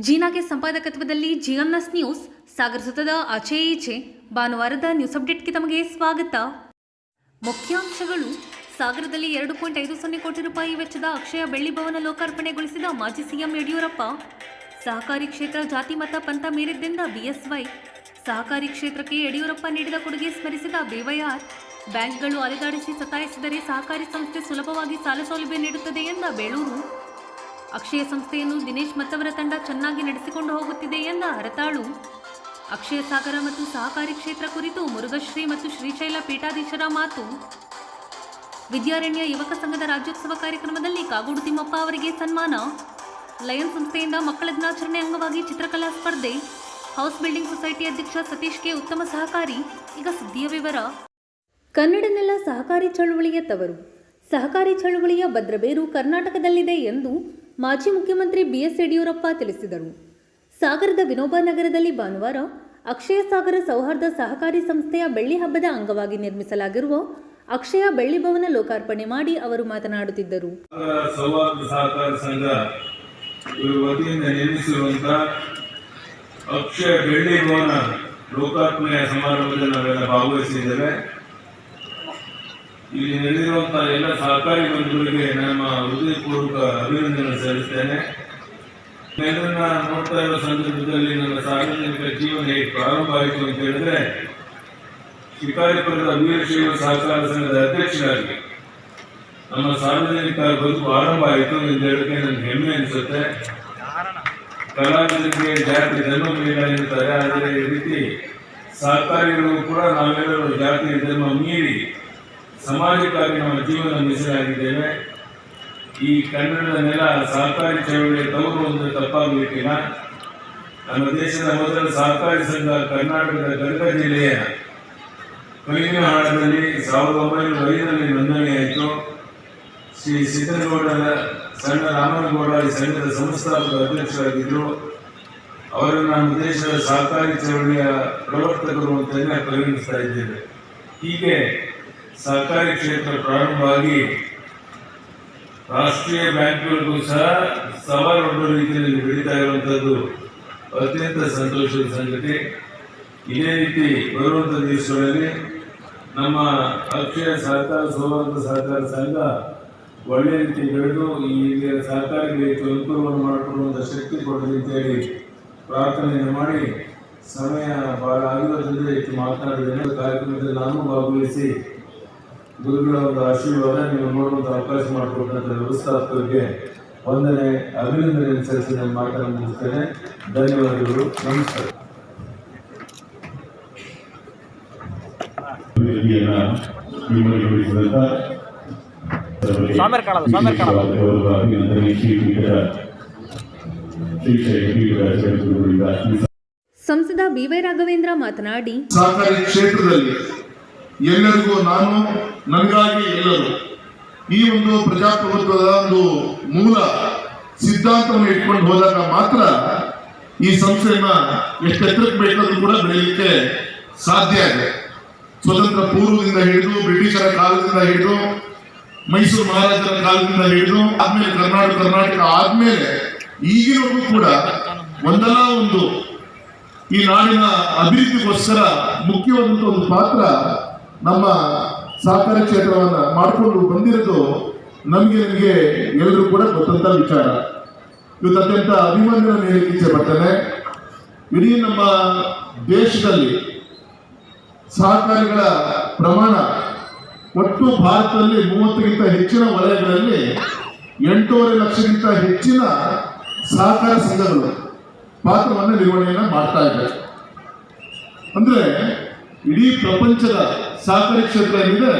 ಜೀನಾಗೆ ಸಂಪಾದಕತ್ವದಲ್ಲಿ GMS news ಸಾಗರ ಸುತ್ತದ ಆಚೆ ಈಚೆ ಭಾನುವಾರದ ನ್ಯೂಸ್ ಅಪ್ಡೇಟ್ಗೆ ತಮಗೆ ಸ್ವಾಗತ. ಮುಖ್ಯಾಂಶಗಳು. ಸಾಗರದಲ್ಲಿ 2.50 ಕೋಟಿ ರೂಪಾಯಿ ವೆಚ್ಚದ ಅಕ್ಷಯ ಬೆಳ್ಳಿ ಭವನ ಲೋಕಾರ್ಪಣೆಗೊಳಿಸಿದ ಮಾಜಿ ಸಿಎಂ ಯಡಿಯೂರಪ್ಪ. ಸಹಕಾರಿ ಕ್ಷೇತ್ರ ಜಾತಿ ಮತ ಪಂಥ ಮೀರಿದ್ದರಿಂದ ಬಿಎಸ್ವೈ. ಸಹಕಾರಿ ಕ್ಷೇತ್ರಕ್ಕೆ ಯಡಿಯೂರಪ್ಪ ನೀಡಿದ ಕೊಡುಗೆ ಸ್ಮರಿಸಿದ ಬಿವೈಆರ್. ಬ್ಯಾಂಕ್ಗಳು ಅಲೆದಾಡಿಸಿ ಸತಾಯಿಸಿದರೆ ಸಹಕಾರಿ ಸಂಸ್ಥೆ ಸುಲಭವಾಗಿ ಸಾಲ ಸೌಲಭ್ಯ ನೀಡುತ್ತದೆ ಎಂದ ಬೇಳೂರು. ಅಕ್ಷಯ ಸಂಸ್ಥೆಯನ್ನು ದಿನೇಶ್ ಮತ್ತವರ ತಂಡ ಚೆನ್ನಾಗಿ ನಡೆಸಿಕೊಂಡು ಹೋಗುತ್ತಿದೆ ಎಂದ ಹರತಾಳು. ಅಕ್ಷಯ ಸಾಗರ ಮತ್ತು ಸಹಕಾರಿ ಕ್ಷೇತ್ರ ಕುರಿತು ಮುರುಘಶ್ರೀ ಮತ್ತು ಶ್ರೀಶೈಲ ಪೀಠಾಧೀಶರ ಮಾತು. ವಿದ್ಯಾರಣ್ಯ ಯುವಕ ಸಂಘದ ರಾಜ್ಯೋತ್ಸವ ಕಾರ್ಯಕ್ರಮದಲ್ಲಿ ಕಾಗೋಡು ತಿಮ್ಮಪ್ಪ ಅವರಿಗೆ ಸನ್ಮಾನ. ಲಯನ್ ಸಂಸ್ಥೆಯಿಂದ ಮಕ್ಕಳ ದಿನಾಚರಣೆ ಅಂಗವಾಗಿ ಚಿತ್ರಕಲಾ ಸ್ಪರ್ಧೆ. ಹೌಸ್ ಬಿಲ್ಡಿಂಗ್ ಸೊಸೈಟಿ ಅಧ್ಯಕ್ಷ ಸತೀಶ್ಗೆ ಉತ್ತಮ ಸಹಕಾರಿ. ಈಗ ಸುದ್ದಿಯ ವಿವರ. ಕನ್ನಡ ನೆಲ ಸಹಕಾರಿ ಚಳುವಳಿಯ ತವರು. ಸಹಕಾರಿ ಚಳುವಳಿಯ ಭದ್ರಬೇರು ಕರ್ನಾಟಕದಲ್ಲಿದೆ ಎಂದು ಮಾಜಿ ಮುಖ್ಯಮಂತ್ರಿ ಬಿಎಸ್ ಯಡಿಯೂರಪ್ಪ ತಿಳಿಸಿದರು. ಸಾಗರದ ವಿನೋಬ ನಗರದಲ್ಲಿ ಭಾನುವಾರ ಅಕ್ಷಯ ಸಾಗರ ಸೌಹಾರ್ದ ಸಹಕಾರಿ ಸಂಸ್ಥೆಯ ಬೆಳ್ಳಿ ಹಬ್ಬದ ಅಂಗವಾಗಿ ನಿರ್ಮಿಸಲಾಗಿರುವ ಅಕ್ಷಯ ಬೆಳ್ಳಿ ಭವನ ಲೋಕಾರ್ಪಣೆ ಮಾಡಿ ಅವರು ಮಾತನಾಡುತ್ತಿದ್ದರು. ಸೌಹಾರ್ದ ಸಹಕಾರ ಸಂಘ ವತಿಯಿಂದ ನಿರ್ಮಿಸಿರುವಂತಹ ಅಕ್ಷಯ ಬೆಳ್ಳಿ ಭವನ ಲೋಕಾರ್ಪಣೆಯ ಸಮಾರಂಭದಲ್ಲಿ ನಾವೆಲ್ಲ ಭಾಗವಹಿಸಿದ್ದೇವೆ. ಇಲ್ಲಿ ನಡೆದಿರುವಂತಹ ಎಲ್ಲ ಸಹಕಾರಿ ಬಂಧುಗಳಿಗೆ ನಮ್ಮ ಹೃದಯಪೂರ್ವಕ ಅಭಿನಂದನೆ ಸಲ್ಲಿಸ್ತೇನೆ. ಇದನ್ನ ನೋಡ್ತಾ ಇರುವ ಸಂದರ್ಭದಲ್ಲಿ ನನ್ನ ಸಾರ್ವಜನಿಕ ಜೀವನ ಹೇಗೆ ಪ್ರಾರಂಭ ಆಯಿತು ಅಂತ ಹೇಳಿದ್ರೆ, ಶಿಕಾರಿಪುರದ ವೀರಶೈವ ಸಹಕಾರ ಸಂಘದ ಅಧ್ಯಕ್ಷರಾಗಿ ನಮ್ಮ ಸಾರ್ವಜನಿಕ ಬದುಕು ಆರಂಭ ಆಯಿತು ಎಂದು ಹೇಳಕ್ಕೆ ನನಗೆ ಹೆಮ್ಮೆ ಅನಿಸುತ್ತೆ. ಕಲಾವಿದರಿಗೆ ಜಾತಿ ಧರ್ಮ ಮೀರ ಎನ್ನುತ್ತಾರೆ, ಆದರೆ ಈ ರೀತಿ ಸಹಕಾರಿಗಳು ಕೂಡ ನಾವೆಲ್ಲರೂ ಜಾತಿ ಧರ್ಮ ಮೀರಿ ಸಮಾಜಕ್ಕಾಗಿ ನಮ್ಮ ಜೀವನ ಮೀಸಲಾಗಿದ್ದೇವೆ. ಈ ಕನ್ನಡದ ನೆಲ ಸಹಕಾರಿ ಚಳವಳಿಯ ತವರು ಒಂದು ತಪ್ಪಾಗಲಿಕ್ಕಿಲ್ಲ. ನಮ್ಮ ದೇಶದ ಮೊದಲ ಸಹಕಾರಿ ಸಂಘ ಕರ್ನಾಟಕದ ಗದಗ ಜಿಲ್ಲೆಯ ಕಲ್ಲಿನಹಾಳದಲ್ಲಿ 1905ರಲ್ಲಿ ನೋಂದಣಿಯಾಯಿತು. ಶ್ರೀ ಸಿದ್ದನಗೌಡರ ಸಣ್ಣ ರಾಮನಗೌಡ ಈ ಸಂಘದ ಸಂಸ್ಥಾಪಕ ಅಧ್ಯಕ್ಷರಾಗಿದ್ದರು. ಅವರನ್ನು ನಮ್ಮ ದೇಶದ ಸಹಕಾರಿ ಚಳವಳಿಯ ಪ್ರವರ್ತಕರು ಅಂತಲೇ ಪರಿಗಣಿಸ್ತಾ ಇದ್ದೇವೆ. ಹೀಗೆ ಸಹಕಾರಿ ಕ್ಷೇತ್ರ ಪ್ರಾರಂಭವಾಗಿ ರಾಷ್ಟ್ರೀಯ ಬ್ಯಾಂಕ್ಗಳಿಗೂ ಸಹ ಸವಾಲೊಡ್ಡ ರೀತಿಯಲ್ಲಿ ಬೆಳೀತಾ ಇರುವಂಥದ್ದು ಅತ್ಯಂತ ಸಂತೋಷದ ಸಂಗತಿ. ಇದೇ ರೀತಿ ಬರುವಂಥ ದಿವಸಗಳಲ್ಲಿ ನಮ್ಮ ಅಕ್ಷಯ ಸಹಕಾರ ಸೌಹಾರ್ದ ಸಹಕಾರ ಸಂಘ ಒಳ್ಳೆಯ ರೀತಿ ಬೆಳೆದು ಈ ಸಹಕಾರಿಗಳಿಗೆ ಅನುಕೂಲವನ್ನು ಮಾಡಿಕೊಡುವಂಥ ಶಕ್ತಿ ಕೊಡಲಿ ಅಂತೇಳಿ ಪ್ರಾರ್ಥನೆಯನ್ನು ಮಾಡಿ, ಸಮಯ ಬಹಳ ಆಗಿರೋದ್ರಿಂದ ಹೆಚ್ಚು ಮಾತನಾಡಿದ್ದೇನೆ. ಕಾರ್ಯಕ್ರಮದಲ್ಲಿ ನಾನು ಭಾಗವಹಿಸಿ ಗುರುಗಳ ಒಂದು ಆಶೀರ್ವಾದ ನೀವು ನೋಡುವಂಥ ಅವಕಾಶ ಮಾಡಿಕೊಟ್ಟಂಥ ವ್ಯವಸ್ಥಾಪಕರಿಗೆ ವಂದನೆ, ಅಭಿನಂದನೆ ಸಲ್ಲಿಸಿ ನನ್ನ ಮಾತನ್ನು ಮುಗಿಸ್ತೇನೆ. ಧನ್ಯವಾದಗಳು. ನಮಸ್ಕಾರ. ಸಂಸದ ಬಿವೈ ರಾಘವೇಂದ್ರ ಮಾತನಾಡಿ, ಸಹಕಾರಿ ಕ್ಷೇತ್ರದಲ್ಲಿ ಎಲ್ಲರಿಗೂ ನಾನು, ನನಗಾಗಿ ಎಲ್ಲರೂ, ಈ ಒಂದು ಪ್ರಜಾಪ್ರಭುತ್ವದ ಒಂದು ಮೂಲ ಸಿದ್ಧಾಂತವನ್ನು ಇಟ್ಕೊಂಡು ಹೋದಾಗ ಮಾತ್ರ ಈ ಸಂಸ್ಥೆಯನ್ನ ಎಷ್ಟು ಎತ್ತರಕ್ಕೆ ಬೇಕಾದ್ರೂ ಕೂಡ ಬೆಳೆಯಲಿಕ್ಕೆ ಸಾಧ್ಯ ಇದೆ. ಸ್ವತಂತ್ರ ಪೂರ್ವದಿಂದ ಹಿಡಿದು, ಬ್ರಿಟಿಷರ ಕಾಲದಿಂದ ಹಿಡಿದು, ಮೈಸೂರು ಮಹಾರಾಜರ ಕಾಲದಿಂದ ಹಿಡಿದು, ಆದ್ಮೇಲೆ ಕರ್ನಾಟಕ ಆದ್ಮೇಲೆ ಈಗಿನವರೆಗೂ ಕೂಡ ಒಂದಲ್ಲ ಒಂದು ಈ ನಾಡಿನ ಅಭಿವೃದ್ಧಿಗೋಸ್ಕರ ಮುಖ್ಯವಾದಂತಹ ಒಂದು ಪಾತ್ರ ನಮ್ಮ ಸಹಕಾರಿ ಕ್ಷೇತ್ರವನ್ನ ಮಾಡಿಕೊಂಡು ಬಂದಿರೋದು ನಮಗೆ ಎಲ್ಲರೂ ಕೂಡ ಗೊತ್ತಂತ ವಿಚಾರ. ಇವತ್ತು ಅತ್ಯಂತ ಅಭಿಮಾನವನ್ನು ಹೇಳಲಿಕ್ಕೆ ಇಚ್ಛೆ ಪಡ್ತೇನೆ. ಇಡೀ ನಮ್ಮ ದೇಶದಲ್ಲಿ ಸಹಕಾರಿಗಳ ಪ್ರಮಾಣ ಒಟ್ಟು ಭಾರತದಲ್ಲಿ 30ಕ್ಕಿಂತ ಹೆಚ್ಚಿನ ವಲಯಗಳಲ್ಲಿ 8.5 ಲಕ್ಷಕ್ಕಿಂತ ಹೆಚ್ಚಿನ ಸಹಕಾರ ಸಂಘಗಳು ಪಾತ್ರವನ್ನು ನಿರ್ವಹಣೆಯನ್ನ ಮಾಡ್ತಾ ಇದ್ದಾರೆ. ಅಂದ್ರೆ ಇಡೀ ಪ್ರಪಂಚದ ಸಹಕಾರಿ ಕ್ಷೇತ್ರ ಏನಿದೆ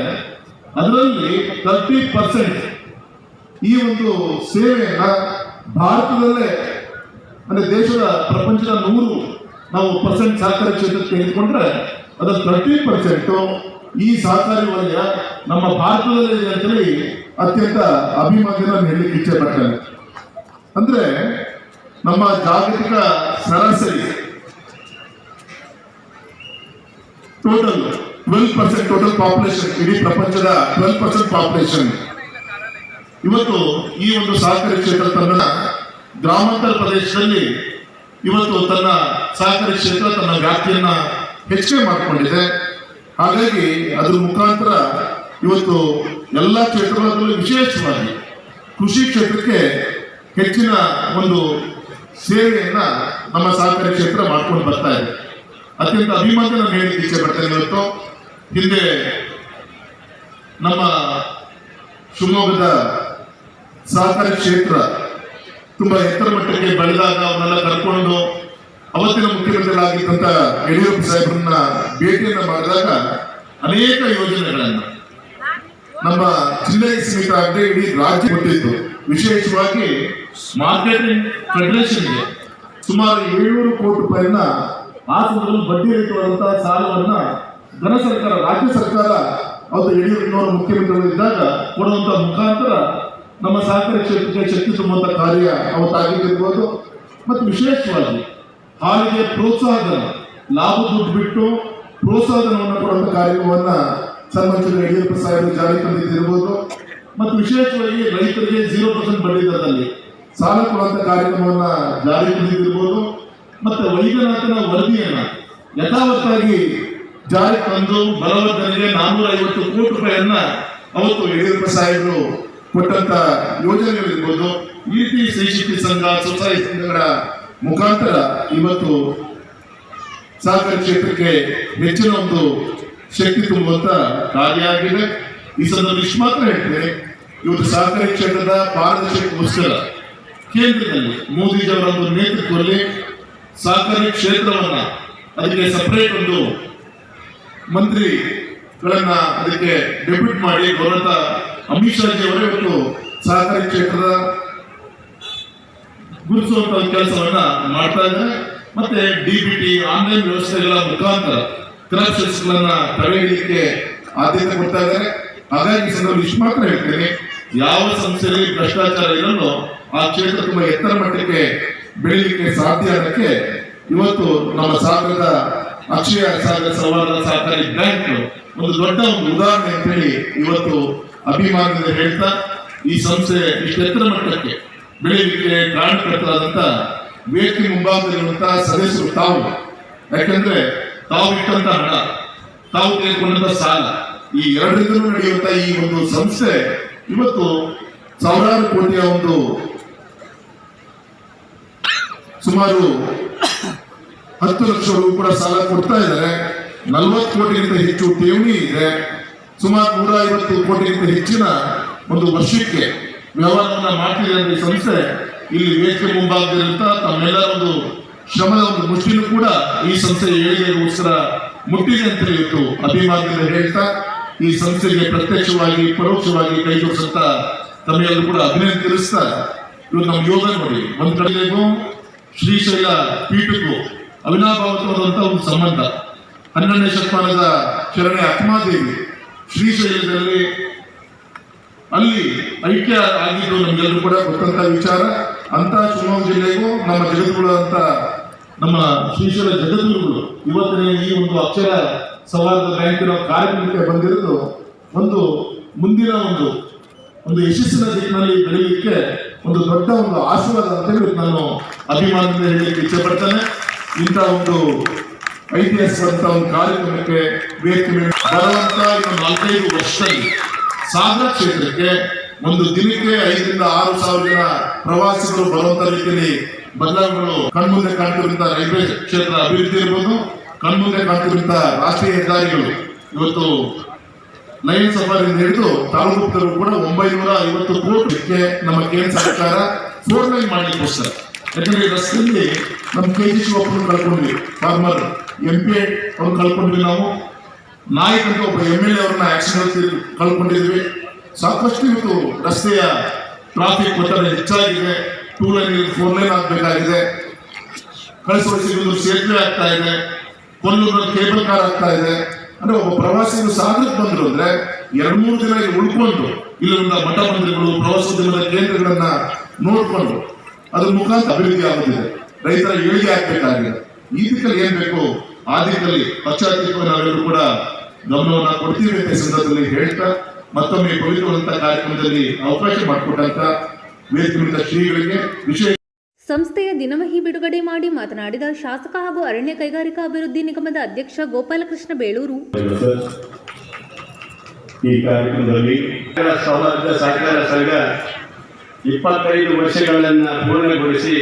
ಅದರಲ್ಲಿ 30% ಈ ಒಂದು ಸೇವೆಯನ್ನ ಭಾರತದಲ್ಲೇ, ಅಂದ್ರೆ ದೇಶದ ಪ್ರಪಂಚದ 100% ಸಹಕಾರಿ ಕ್ಷೇತ್ರಕ್ಕೆ ತೆಗೆದುಕೊಂಡ್ರೆ ಅದರ 30% ಈ ಸಹಕಾರಿ ವಲಯ ನಮ್ಮ ಭಾರತದಲ್ಲೇ ಇದೆ ಅಂತೇಳಿ ಅತ್ಯಂತ ಅಭಿಮಾನವನ್ನು ಹೇಳಲಿಕ್ಕೆ ಇಚ್ಛೆ ಪಡ್ತೇನೆ. ಅಂದ್ರೆ ನಮ್ಮ ಜಾಗತಿಕ ಸರಾಸರಿ ಟೋಟಲ್ 12% ಟೋಟಲ್ ಪಾಪ್ಯುಲೇಷನ್, ಇಡೀ ಪ್ರಪಂಚದ 12% ಪಾಪ್ಯುಲೇಷನ್. ಇವತ್ತು ಈ ಒಂದು ಸಹಕಾರಿ ಕ್ಷೇತ್ರ ತನ್ನ ಗ್ರಾಮಾಂತರ ಪ್ರದೇಶದಲ್ಲಿ ಇವತ್ತು ತನ್ನ ಸಹಕಾರಿ ಕ್ಷೇತ್ರ ತನ್ನ ವ್ಯಾಪ್ತಿಯನ್ನ ಹೆಚ್ಚಿಗೆ ಮಾಡಿಕೊಂಡಿದೆ. ಹಾಗಾಗಿ ಅದ್ರ ಮುಖಾಂತರ ಇವತ್ತು ಎಲ್ಲ ಕ್ಷೇತ್ರಗಳಲ್ಲೂ ವಿಶೇಷವಾಗಿ ಕೃಷಿ ಕ್ಷೇತ್ರಕ್ಕೆ ಹೆಚ್ಚಿನ ಒಂದು ಸೇವೆಯನ್ನ ನಮ್ಮ ಸಹಕಾರಿ ಕ್ಷೇತ್ರ ಮಾಡ್ಕೊಂಡು ಬರ್ತಾ ಇದೆ. ಅತ್ಯಂತ ಅಭಿಮಾನ ನಾನು ಹೇಳಿಕ್ಕೆ ಇಚ್ಛೆ ಪಡ್ತೇನೆ. ಇವತ್ತು ಹಿಂದೆ ನಮ್ಮ ಶಿವಮೊಗ್ಗದ ಸಹಕಾರಿ ಕ್ಷೇತ್ರ ತುಂಬಾ ಎತ್ತರ ಮಟ್ಟಕ್ಕೆ ಬೆಳೆದಾಗ ಅವನ್ನೆಲ್ಲ ಕರ್ಕೊಂಡು ಅವತ್ತಿನ ಮುಖ್ಯಮಂತ್ರಿಗಳಾಗಿದ್ದಂತ ಯಡಿಯೂರಪ್ಪ ಸಾಹೇಬ್ರನ್ನ ಭೇಟಿಯನ್ನ ಮಾಡಿದಾಗ ಅನೇಕ ಯೋಜನೆಗಳನ್ನ ನಮ್ಮ ಜಿಲ್ಲೆಗೆ ಸೀಮಿತ ಆಗದೆ ಇಡೀ ರಾಜ್ಯ ಕೊಟ್ಟಿತ್ತು. ವಿಶೇಷವಾಗಿ ಮಾರ್ಕೆಟಿಂಗ್ ಫೆಡರೇಷನ್ಗೆ ಸುಮಾರು 700 ಕೋಟಿ ರೂಪಾಯಿಯನ್ನ ಆ ಸಂದರ್ಭದಲ್ಲಿ ಬಡ್ಡಿ ರಹಿತವಾದಂತಹ ಸಾಲವನ್ನ ಘನ ಸರ್ಕಾರ, ರಾಜ್ಯ ಸರ್ಕಾರ ಅವತ್ತು ಯಡಿಯೂರಪ್ಪನವರು ಮುಖ್ಯಮಂತ್ರಿಗಳು ಇದ್ದಾಗ ಕೊಡುವಂತ ಮುಖಾಂತರ ನಮ್ಮ ಸಹಕಾರಿ ಕ್ಷೇತ್ರಕ್ಕೆ ಶಕ್ತಿ ತುಂಬುವಂತ ಕಾರ್ಯ ಅವತ್ತಾಗಿರ್ಬೋದು. ಮತ್ತು ವಿಶೇಷವಾಗಿ ಹಾಲಿಗೆ ಪ್ರೋತ್ಸಾಹಧನ, ಲಾಭ ದುಡ್ಡು ಬಿಟ್ಟು ಪ್ರೋತ್ಸಾಹಧನವನ್ನು ಕೊಡುವಂತ ಕಾರ್ಯಕ್ರಮವನ್ನ ಸನ್ಮಾನಿಸಿದ ಯಡಿಯೂರಪ್ಪ ಸಾಹೇಬರು ಜಾರಿ ತಂದಿದ್ದಿರ್ಬೋದು. ಮತ್ತು ವಿಶೇಷವಾಗಿ ರೈತರಿಗೆ 0% ಬಡ್ಡಿ ದರದಲ್ಲಿ ಸಾಲ ಕೊಡುವಂತ ಕಾರ್ಯಕ್ರಮವನ್ನ ಜಾರಿ ತಂದಿದ್ದಿರ್ಬೋದು. ಮತ್ತೆ ವೈದ್ಯನಾಥನ ವರದಿಯನ್ನ ಯಥಾವತ್ತಾಗಿ ಜಾರಿ ತಂದು ಬಲವರ್ಧನೆಗೆ 450 ಕೋಟಿ ರೂಪಾಯಿಯನ್ನ ಅವತ್ತು ಯಡಿಯೂರಪ್ಪ ಸಾಹೇಬರು ಕೊಟ್ಟಂತ ಯೋಜನೆಗಳಿರ್ಬೋದು. ಈ ರೀತಿ ಶ್ರೀಶಕ್ತಿ ಸಂಘ, ಸ್ವಸಹಾಯ ಸಂಘಗಳ ಮುಖಾಂತರ ಇವತ್ತು ಸಹಕಾರಿ ಕ್ಷೇತ್ರಕ್ಕೆ ಹೆಚ್ಚಿನ ಒಂದು ಶಕ್ತಿ ತುಂಬುವಂತ ಕಾರ್ಯ ಆಗಿದೆ. ಈ ಸಂದರ್ಭದಲ್ಲಿ ಇಷ್ಟು ಮಾತ್ರ ಹೇಳ್ತೇನೆ, ಇವತ್ತು ಸಹಕಾರಿ ಕ್ಷೇತ್ರದ ಪಾರದರ್ಶಕಗೋಸ್ಕರ ಕೇಂದ್ರದಲ್ಲಿ ಮೋದಿಜಿಯವರ ಒಂದು ನೇತೃತ್ವದಲ್ಲಿ ಸಹಕಾರಿ ಕ್ಷೇತ್ರವನ್ನ ಅದಕ್ಕೆ ಸಪರೇಟ್ ಒಂದು ಮಂತ್ರಿಗಳನ್ನ ಅದಕ್ಕೆ ಡೆಪ್ಯೂಟ್ ಮಾಡಿ ಗೌರವ ಅಮಿತ್ ಶಾಜಿ ಅವರೇ ಇವತ್ತು ಸಹಕಾರಿ ಕ್ಷೇತ್ರದ ಗುರುತಿಸುವಂತ ಕೆಲಸವನ್ನ ಮಾಡ್ತಾ ಇದ್ದಾರೆ. ಮತ್ತೆ ಡಿಬಿಟಿ ಆನ್ಲೈನ್ ವ್ಯವಸ್ಥೆಗಳ ಮುಖಾಂತರ ಕರಪ್ಷನ್ಸ್ ಗಳನ್ನ ತಡೆ ಹಿಡಿಯಲಿಕ್ಕೆ ಆದ್ಯತೆ ಕೊಡ್ತಾ ಇದ್ದಾರೆ. ಹಾಗಾಗಿ ಈ ಸಂದರ್ಭದಲ್ಲಿ ಇಷ್ಟು ಮಾತ್ರ ಹೇಳ್ತೇನೆ, ಯಾವ ಸಂಸ್ಥೆಯಲ್ಲಿ ಭ್ರಷ್ಟಾಚಾರ ಇರಲು ಆ ಕ್ಷೇತ್ರ ತುಂಬಾ ಎತ್ತರ ಮಟ್ಟಕ್ಕೆ ಬೆಳೀಲಿಕ್ಕೆ ಸಾಧ್ಯ ಅನ್ನಕ್ಕೆ ಇವತ್ತು ನಮ್ಮ ಸಾಗರದ ಅಕ್ಷಯ ಸಾಗರ ಸೌಹಾರ್ದ ಸಹಕಾರಿ ಬ್ಯಾಂಕ್ ಒಂದು ದೊಡ್ಡ ಒಂದು ಉದಾಹರಣೆ ಅಂತ ಹೇಳಿ ಇವತ್ತು ಅಭಿಮಾನದಿಂದ ಹೇಳ್ತಾ, ಈ ಸಂಸ್ಥೆ ಇಷ್ಟು ಎತ್ತರ ಮಟ್ಟಕ್ಕೆ ಬೆಳೀಲಿಕ್ಕೆ ಕಾರಣಕರ್ತರಾದಂತ ವೇದಿಕೆ ಮುಂಭಾಗದಲ್ಲಿರುವಂತಹ ಸದಸ್ಯರು ತಾವು. ಯಾಕಂದ್ರೆ ತಾವು ಇಟ್ಟಂತ ಹಣ, ತಾವು ತೆಗೆದುಕೊಂಡಂತ ಸಾಲ, ಈ ಎರಡರಿಂದಲೂ ನಡೆಯುವಂತ ಈ ಒಂದು ಸಂಸ್ಥೆ ಇವತ್ತು ಸಾವಿರಾರು ಕೋಟಿಯ ಒಂದು ಸುಮಾರು 10 ಲಕ್ಷ ರು ಕೂಡ ಸಾಲ ಕೊಡ್ತಾ ಇದ್ದಾರೆ. 40 ಕೋಟಿಗಿಂತ ಹೆಚ್ಚು ಠೇವಣಿ ಇದೆ. ಸುಮಾರು 150 ಕೋಟಿಗಿಂತ ಹೆಚ್ಚಿನ ಒಂದು ವರ್ಷಕ್ಕೆ ವ್ಯವಹಾರವನ್ನ ಮಾಡ್ತಿದೆ ಅಂತ ಈ ಸಂಸ್ಥೆ ಇಲ್ಲಿ ವೇದಿಕೆ ಮುಂಭಾಗದಿರುತ್ತ ತಮ್ಮೆಲ್ಲರ ಒಂದು ಶ್ರಮದ ಒಂದು ಮುಷ್ಟಿನೂ ಕೂಡ ಈ ಸಂಸ್ಥೆ ಏಳಿಗೆಗೋಸ್ಕರ ಮುಟ್ಟಿದೆ ಅಂತ ಇವತ್ತು ಅಭಿಮಾನದಿಂದ ಹೇಳ್ತಾ, ಈ ಸಂಸ್ಥೆಗೆ ಪ್ರತ್ಯಕ್ಷವಾಗಿ ಪರೋಕ್ಷವಾಗಿ ಕೈ ಜೋಡಿಸಂತ ತಮ್ಮೆಲ್ಲರೂ ಕೂಡ ಅಭಿನಂದನೆ ತಿಳಿಸ್ತಾ, ಇವತ್ತು ನಮ್ಮ ಯೋಗ ನೋಡಿ, ಒಂದ್ ಕಡೆಗೂ ಶ್ರೀಶೈಲ ಪೀಠಕ್ಕೂ ಅವಿನಾಭಾವವಾದಂತ ಒಂದು ಸಂಬಂಧ. 12ನೇ ಶತಮಾನದ ಶರಣೆ ಅಕ್ಮಾದೇವಿ ಶ್ರೀಶೈಲದಲ್ಲಿ ಅಲ್ಲಿ ಐಕ್ಯ ಆಗಿದ್ದು ನಮ್ಗೆಲ್ಲರೂ ಕೂಡ ಗೊತ್ತಂತ ವಿಚಾರ. ಅಂತ ಶಿವಮೊಗ್ಗ ಜಿಲ್ಲೆಗೂ ನಮ್ಮ ಜಗದ್ಗುರು ಅಂತ ನಮ್ಮ ಶ್ರೀಶೈಲ ಜಗದ್ಗುರುಗಳು ಇವತ್ತಿನ ಈ ಒಂದು ಅಕ್ಷರ ಸೌಹಾರ್ದ ಬ್ಯಾಂಕಿನ ಕಾರ್ಯಕ್ರಮಕ್ಕೆ ಬಂದಿರೋದು ಒಂದು ಮುಂದಿನ ಒಂದು ಯಶಸ್ಸಿನ ದಿಕ್ಕಿನಲ್ಲಿ ಬೆಳೀಲಿಕ್ಕೆ ಒಂದು ದೊಡ್ಡ ಒಂದು ಆಶೀರ್ವಾದ ಅಂತ ಹೇಳಿ ನಾನು ಅಭಿಮಾನದಿಂದ ಹೇಳಲಿಕ್ಕೆ ಇಚ್ಛೆ ಪಡ್ತೇನೆ. ಇಂಥ ಒಂದು ಐತಿಹಾಸಿಕವಂತ ಒಂದು ಕಾರ್ಯಕ್ರಮಕ್ಕೆ ವೇದಿಕೆ ಮೇಲೆ ಬರುವಂತ ಇನ್ನು 4-5 ವರ್ಷದಲ್ಲಿ ಸಾಗರ ಕ್ಷೇತ್ರಕ್ಕೆ ಒಂದು ದಿನಕ್ಕೆ 5 ರಿಂದ 6 ಸಾವಿರ ಜನ ಪ್ರವಾಸಿಗರು ಬರುವಂತ ರೀತಿಯಲ್ಲಿ ಬದಲಾವಣೆಗಳು ಕಣ್ಮುಂದೆ ಕಾಣ್ತಿರುವಂತಹ ರೈಲ್ವೆ ಕ್ಷೇತ್ರ ಅಭಿವೃದ್ಧಿ ಇರ್ಬೋದು, ಕಣ್ಮುಂದೆ ಕಾಣ್ತಿರುವಂತಹ ರಾಷ್ಟ್ರೀಯ ಹೆದ್ದಾರಿಗಳು ಇವತ್ತು ಲೈನ್ ಸಫಾರಿಂದ ಹಿಡಿದು ತಾಲೂಕು ಕೂಡ 950 ಕೋಟಿಗೆ ನಮ್ಮ ಕೇಂದ್ರ ಸರ್ಕಾರ 4 ಲೈನ್ ಮಾಡ್ಲಿಕ್ಕೋಸ್ಕರ. ಯಾಕಂದ್ರೆ ರಸ್ತೆಯಲ್ಲಿ ನಮ್ಮ KG ಶಿವಪ್ಪನ ಕಳ್ಕೊಂಡ್ವಿ, ಫಾರ್ಮರ್ MP ಅವ್ರನ್ನ ಕಳ್ಕೊಂಡ್ವಿ, ನಾವು ನಾಯಕ್ ಅಂತ ಒಬ್ಬ MLA ಅವ್ರನ್ನ ಆಕ್ಸಿಡೆಂಟ್ ಕಳ್ಕೊಂಡಿದ್ವಿ. ಸಾಕಷ್ಟು ಇವತ್ತು ರಸ್ತೆಯ ಟ್ರಾಫಿಕ್ ಒತ್ತಡ ಹೆಚ್ಚಾಗಿದೆ. 2 ಲೈನ್ 4 ಲೈನ್ ಆಗ್ಬೇಕಾಗಿದೆ. ಕಳಿಸುವ ಸೇತುವೆ ಆಗ್ತಾ ಇದೆ, ಕೊಲ್ಲೂರು ಕೇಬಲ್ ಕಾರ್ ಆಗ್ತಾ ಇದೆ. ಅಂದ್ರೆ ಒಬ್ಬ ಪ್ರವಾಸಿಗರು ಸಾಗರಕ್ಕೆ ಬಂದ್ರು ಅಂದ್ರೆ 2-3 ದಿನ ಇಲ್ಲಿ ಉಳ್ಕೊಂಡು ಇಲ್ಲಿಂದ ಮಠ ಮಂದಿರಗಳು, ಪ್ರವಾಸೋದ್ಯಮದ ಕೇಂದ್ರಗಳನ್ನ ನೋಡ್ಕೊಂಡು ಅದ್ರ ಮುಖಾಂತರ ಅಭಿವೃದ್ಧಿ ಆಗುತ್ತಿದೆ. ರೈತರ ಏಳಿಗೆ ಆಗ್ಬೇಕಾಗಿದೆ. ಈ ದಿಕ್ಕಲ್ಲಿ ಏನ್ ಬೇಕು ಆ ದಿಕ್ಕಲ್ಲಿ ಪಶ್ಚಾತ್ಯಕ್ಕೆ ನಾವೆಲ್ಲರೂ ಕೂಡ ಗಮನವನ್ನು ಕೊಡ್ತೀವಿ ಅಂತ ಈ ಸಂದರ್ಭದಲ್ಲಿ ಹೇಳ್ತಾ ಮತ್ತೊಮ್ಮೆ ಪವಿತ್ರವಾದಂತಹ ಕಾರ್ಯಕ್ರಮದಲ್ಲಿ ಅವಕಾಶ ಮಾಡಿಕೊಟ್ಟಂತ ವೇದಿಕೆ ಶ್ರೀಗಳಿಗೆ ವಿಶೇಷ ಸಂಸ್ಥೆಯ ದಿನವಹಿ ಬಿಡುಗಡೆ ಮಾಡಿ ಮಾತನಾಡಿದ ಶಾಸಕ ಹಾಗೂ ಅರಣ್ಯ ಕೈಗಾರಿಕಾ ಅಭಿವೃದ್ಧಿ ನಿಗಮದ ಅಧ್ಯಕ್ಷ ಗೋಪಾಲಕೃಷ್ಣ ಬೇಳೂರು, ಈ ಕಾರ್ಯಕ್ರಮದಲ್ಲಿ ಸೌಹಾರ್ದ ಸಹಕಾರ ಸಂಘ 25 ವರ್ಷಗಳನ್ನ ಪೂರ್ಣಗೊಳಿಸಿ